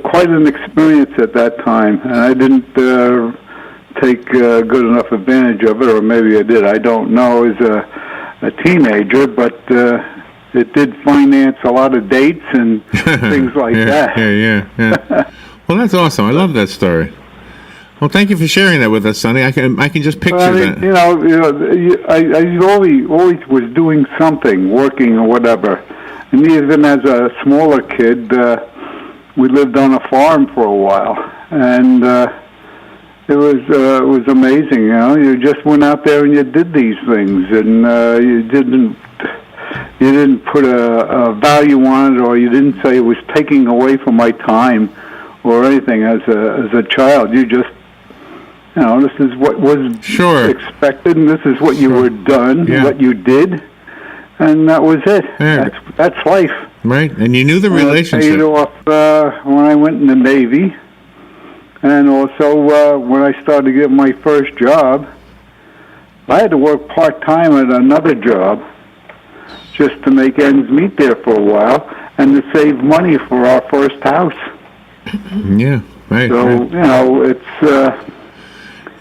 S7: quite an experience at that time, and I didn't take good enough advantage of it, or maybe I did. I don't know, as a teenager, but it did finance a lot of dates and things like that.
S3: Yeah. Well, that's awesome. I love that story. Well, thank you for sharing that with us, Sonny. I can just picture that.
S7: I always was doing something, working or whatever. And even as a smaller kid, we lived on a farm for a while, and it was amazing. You just went out there and you did these things, and you didn't put a value on it, or you didn't say it was taking away from my time or anything as a child. You just, this is what was expected, and this is what you were done, what you did, and that was it.
S3: Yeah.
S7: That's life.
S3: Right, and you knew the relationship.
S7: I paid off when I went in the Navy, and also when I started to get my first job, I had to work part-time at another job just to make ends meet there for a while and to save money for our first house.
S3: Yeah, right.
S7: So, it's...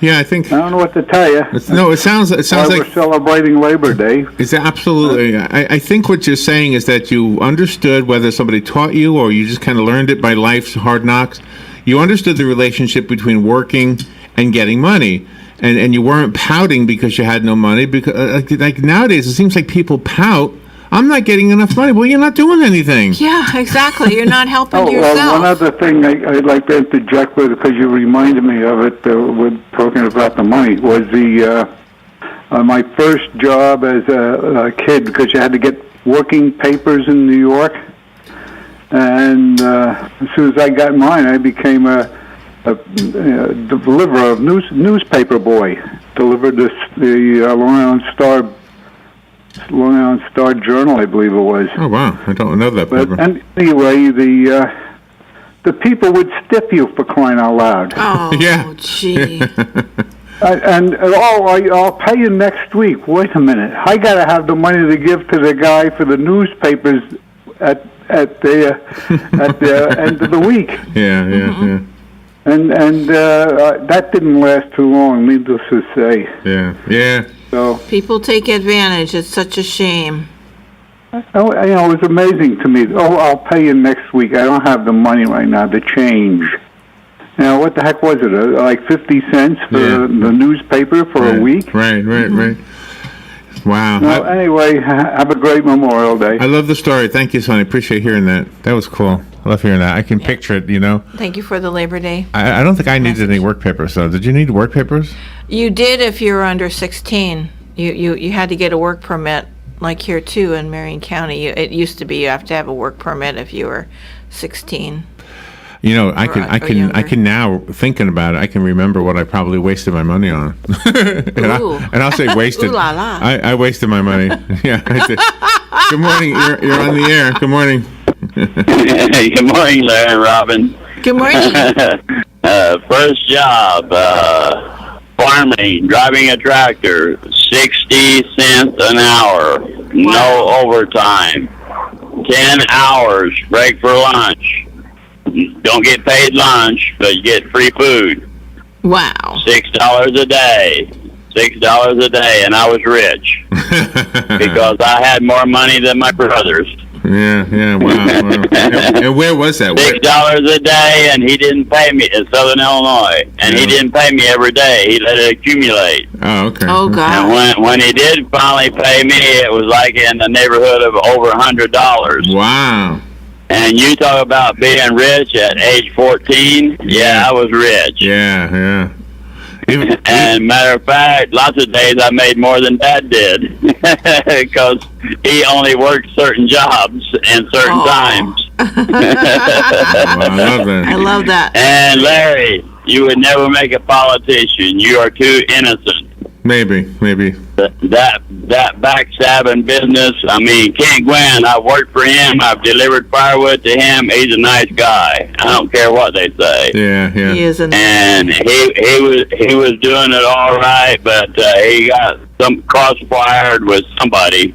S3: yeah, I think...
S7: I don't know what to tell you.
S3: It sounds like...
S7: we're celebrating Labor Day.
S3: It's absolutely... I think what you're saying is that you understood, whether somebody taught you or you just kind of learned it by life's hard knocks, you understood the relationship between working and getting money. And you weren't pouting because you had no money. Because like nowadays, it seems like people pout. I'm not getting enough money. Well, you're not doing anything.
S4: Yeah, exactly. You're not helping yourself.
S7: One other thing I'd like to interject with, because you reminded me of it, with talking about the money, was my first job as a kid, because you had to get working papers in New York. And as soon as I got mine, I became a deliverer of newspaper boy. Delivered the Long Island Star Journal, I believe it was.
S3: Oh wow, I don't know that paper.
S7: And anyway, the people would stiff you for crying out loud.
S4: Oh,
S3: yeah.
S4: Gee.
S7: I'll pay you next week. Wait a minute, I gotta have the money to give to the guy for the newspapers at the end of the week.
S3: Yeah.
S7: And that didn't last too long, needless to say.
S3: Yeah.
S7: So
S4: people take advantage. It's such a shame.
S7: It was amazing to me. Oh, I'll pay you next week. I don't have the money right now to change. What the heck was it? Like 50 cents for the newspaper for a week?
S3: Right. Wow.
S7: Well, anyway, have a great Memorial Day.
S3: I love the story. Thank you, Sonny. Appreciate hearing that. That was cool. I love hearing that. I can picture it,
S4: Thank you for the Labor Day.
S3: I don't think I needed any work papers, though. Did you need work papers?
S4: You did if you were under 16. You had to get a work permit, like here, too, in Marion County. It used to be you have to have a work permit if you were 16.
S3: I can now, thinking about it, I can remember what I probably wasted my money on. and I'll say wasted.
S4: Ooh la la.
S3: I wasted my money. Yeah, I did. Good morning. You're on the air. Good morning.
S16: Hey, good morning, Larry and Robin.
S4: Good morning.
S16: First job, farming, driving a tractor, 60 cents an hour, no overtime, 10 hours, break for lunch. Don't get paid lunch, but you get free food.
S4: Wow.
S16: $6 a day. $6 a day, and I was rich because I had more money than my brothers.
S3: Yeah, wow. And where was that?
S16: $6 a day, and he didn't pay me in Southern Illinois, and he didn't pay me every day. He let it accumulate.
S3: Oh, okay.
S4: Oh, God.
S16: And when he did finally pay me, it was like in the neighborhood of over $100.
S3: Wow.
S16: And you talk about being rich at age 14. Yeah, I was rich.
S3: Yeah.
S16: And matter of fact, lots of days I made more than Dad did because he only worked certain jobs and certain times.
S4: I love that.
S16: And Larry, you would never make a politician. You are too innocent.
S3: Maybe.
S16: That backstabbing business. I mean, Kent Gwynn, I've worked for him. I've delivered firewood to him. He's a nice guy. I don't care what they say.
S3: Yeah.
S4: He is
S16: and he was doing it all right, but he got some cross-fired with somebody.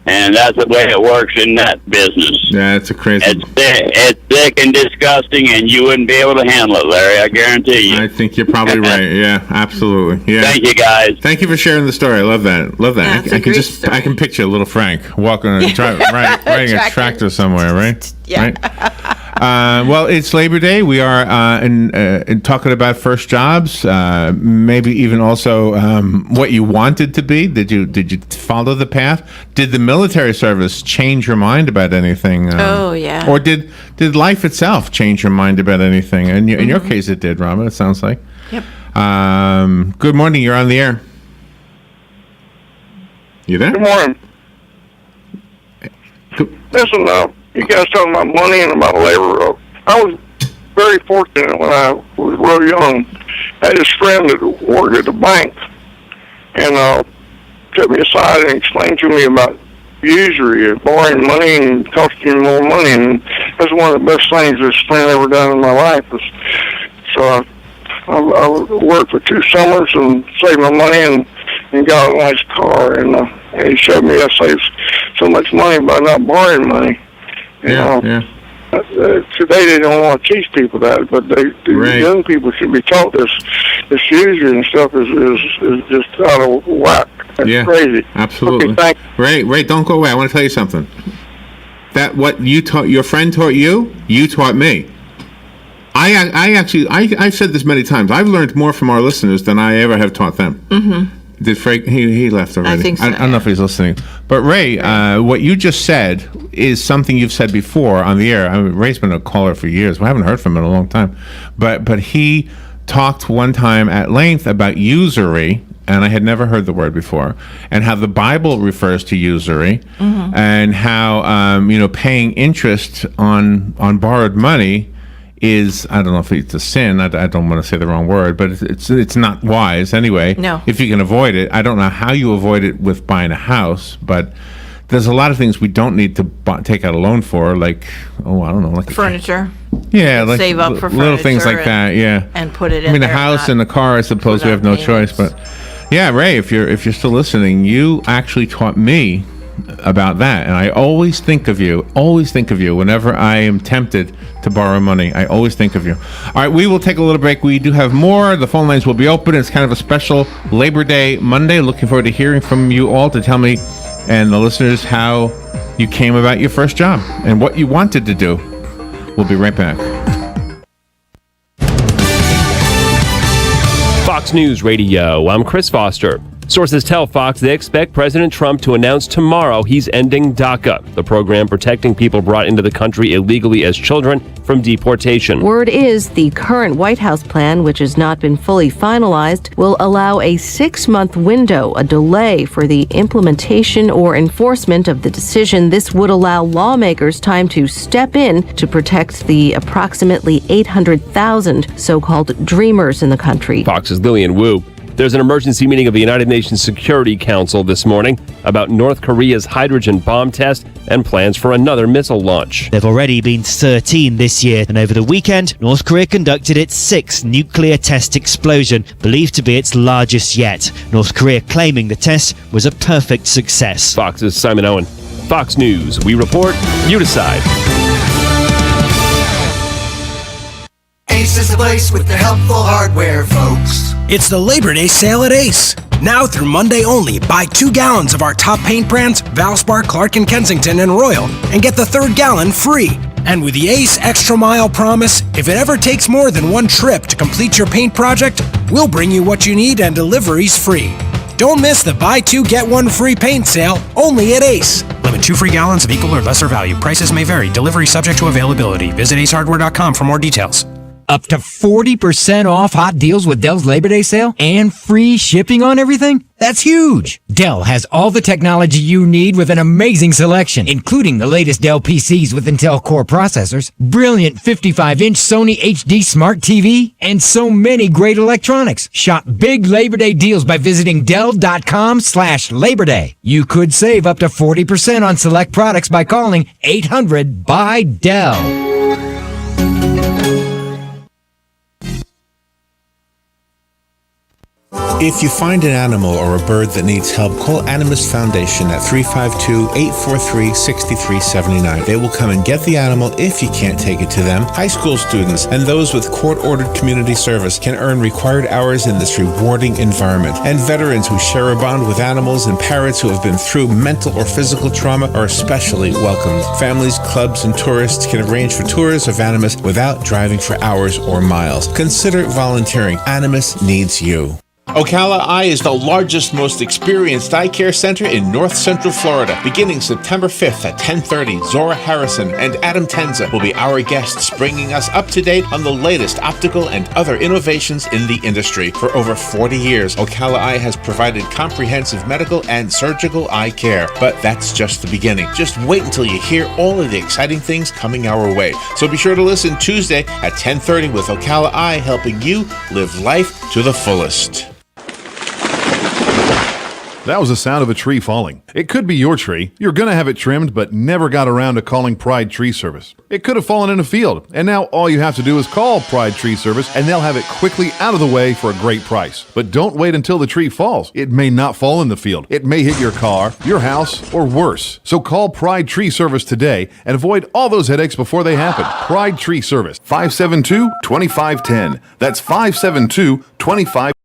S16: And that's the way it works in that business.
S3: Yeah, it's a crazy...
S16: It's sick and disgusting, and you wouldn't be able to handle it, Larry. I guarantee you.
S3: I think you're probably right. Yeah, absolutely. Yeah.
S16: Thank you, guys.
S3: Thank you for sharing the story. I love that.
S4: Yeah,
S3: I can picture little Frank walking on riding a tractor somewhere, right?
S4: Yeah.
S3: Right? Well, it's Labor Day. We are in talking about first jobs. Maybe even also what you wanted to be. Did you follow the path? Did the military service change your mind about anything?
S4: Oh yeah.
S3: Or did life itself change your mind about anything? And in your case, it did, Robin. It sounds like.
S4: Yep.
S3: Good morning. You're on the air. You there?
S17: Good morning. Listen, you guys talking about money and about labor. I was very fortunate when I was real young. I had this friend that worked at the bank, and took me aside and explained to me about usury, borrowing money and costing you more money. And that's one of the best things this friend ever done in my life. So I worked for 2 summers and saved my money and got a nice car. And he showed me I saved so much money by not borrowing money. Today they don't want to teach people that, but young people should be taught this usury and stuff is just out of whack. That's crazy.
S3: Absolutely.
S17: Okay, thanks.
S3: Ray, don't go away. I want to tell you something. That what you taught, your friend taught you, you taught me. I've said this many times. I've learned more from our listeners than I ever have taught them.
S4: Mm-hmm.
S3: Did Frank? He left already.
S4: I think so.
S3: I don't know if he's listening. But Ray, what you just said is something you've said before on the air. I mean, Ray's been a caller for years. We haven't heard from him in a long time. But he talked one time at length about usury, and I had never heard the word before, and how the Bible refers to usury, and how paying interest on borrowed money is, I don't know if it's a sin. I don't want to say the wrong word, but it's not wise anyway.
S4: No.
S3: If you can avoid it. I don't know how you avoid it with buying a house, but there's a lot of things we don't need to take out a loan for, like, I don't know, like
S4: furniture.
S3: Yeah, like
S4: save up for
S3: little things like that. Yeah,
S4: and put it in.
S3: I mean,
S4: there
S3: a house and a car, I suppose we have no choice. But yeah, Ray, if you're still listening, you actually taught me about that, and I always think of you whenever I am tempted to borrow money. I always think of you. All right, we will take a little break. We do have more. The phone lines will be open. It's kind of a special Labor Day Monday. Looking forward to hearing from you all to tell me and the listeners how you came about your first job and what you wanted to do. We'll be right back.
S11: Fox News Radio, I'm Chris Foster. Sources tell Fox they expect President Trump to announce tomorrow he's ending DACA, the program protecting people brought into the country illegally as children from deportation.
S5: Word is the current White House plan, which has not been fully finalized, will allow a 6-month window, a delay for the implementation or enforcement of the decision. This would allow lawmakers time to step in to protect the approximately 800,000 so-called dreamers in the country.
S11: Fox's Lillian Wu. There's an emergency meeting of the United Nations Security Council this morning about North Korea's hydrogen bomb test and plans for another missile launch.
S12: There've already been 13 this year, and over the weekend, North Korea conducted its 6th nuclear test explosion, believed to be its largest yet. North Korea claiming the test was a perfect success.
S11: Fox's Simon Owen. Fox News. We report, you decide.
S8: Ace is the place with the helpful hardware, folks. It's the Labor Day sale at Ace. Now through Monday only, buy 2 gallons of our top paint brands, Valspar, Clark & Kensington, and Royal, and get the 3rd gallon free. And with the Ace Extra Mile Promise, if it ever takes more than 1 trip to complete your paint project, we'll bring you what you need and delivery's free. Don't miss the buy 2 get 1 free paint sale, only at Ace. Limit 2 free gallons of equal or lesser value. Prices may vary. Delivery subject to availability. Visit acehardware.com for more details.
S23: Up to 40% off hot deals with Dell's Labor Day sale and free shipping on everything? That's huge! Dell has all the technology you need with an amazing selection, including the latest Dell PCs with Intel Core processors, brilliant 55-inch Sony HD Smart TV, and so many great electronics. Shop big Labor Day deals by visiting Dell.com/Labor Day. You could save up to 40% on select products by calling 800-BUY-DELL.
S18: If you find an animal or a bird that needs help, call Animas Foundation at 352-843-6379. They will come and get the animal if you can't take it to them. High school students and those with court-ordered community service can earn required hours in this rewarding environment. And veterans who share a bond with animals and parents who have been through mental or physical trauma are especially welcomed. Families, clubs, and tourists can arrange for tours of Animas without driving for hours or miles. Consider volunteering. Animas needs you. Ocala Eye is the largest, most experienced eye care center in North Central Florida. Beginning September 5th at 10:30, Zora Harrison and Adam Tenza will be our guests, bringing us up to date on the latest optical and other innovations in the industry. For over 40 years, Ocala Eye has provided comprehensive medical and surgical eye care. But that's just the beginning. Just wait until you hear all of the exciting things coming our way. So be sure to listen Tuesday at 10:30 with Ocala Eye, helping you live life to the fullest.
S6: That was the sound of a tree falling. It could be your tree. You're going to have it trimmed, but never got around to calling Pride Tree Service. It could have fallen in a field, and now all you have to do is call Pride Tree Service, and they'll have it quickly out of the way for a great price. But don't wait until the tree falls. It may not fall in the field. It may hit your car, your house, or worse. So call Pride Tree Service today and avoid all those headaches before they happen. Pride Tree Service, 572-2510. That's 572-2510.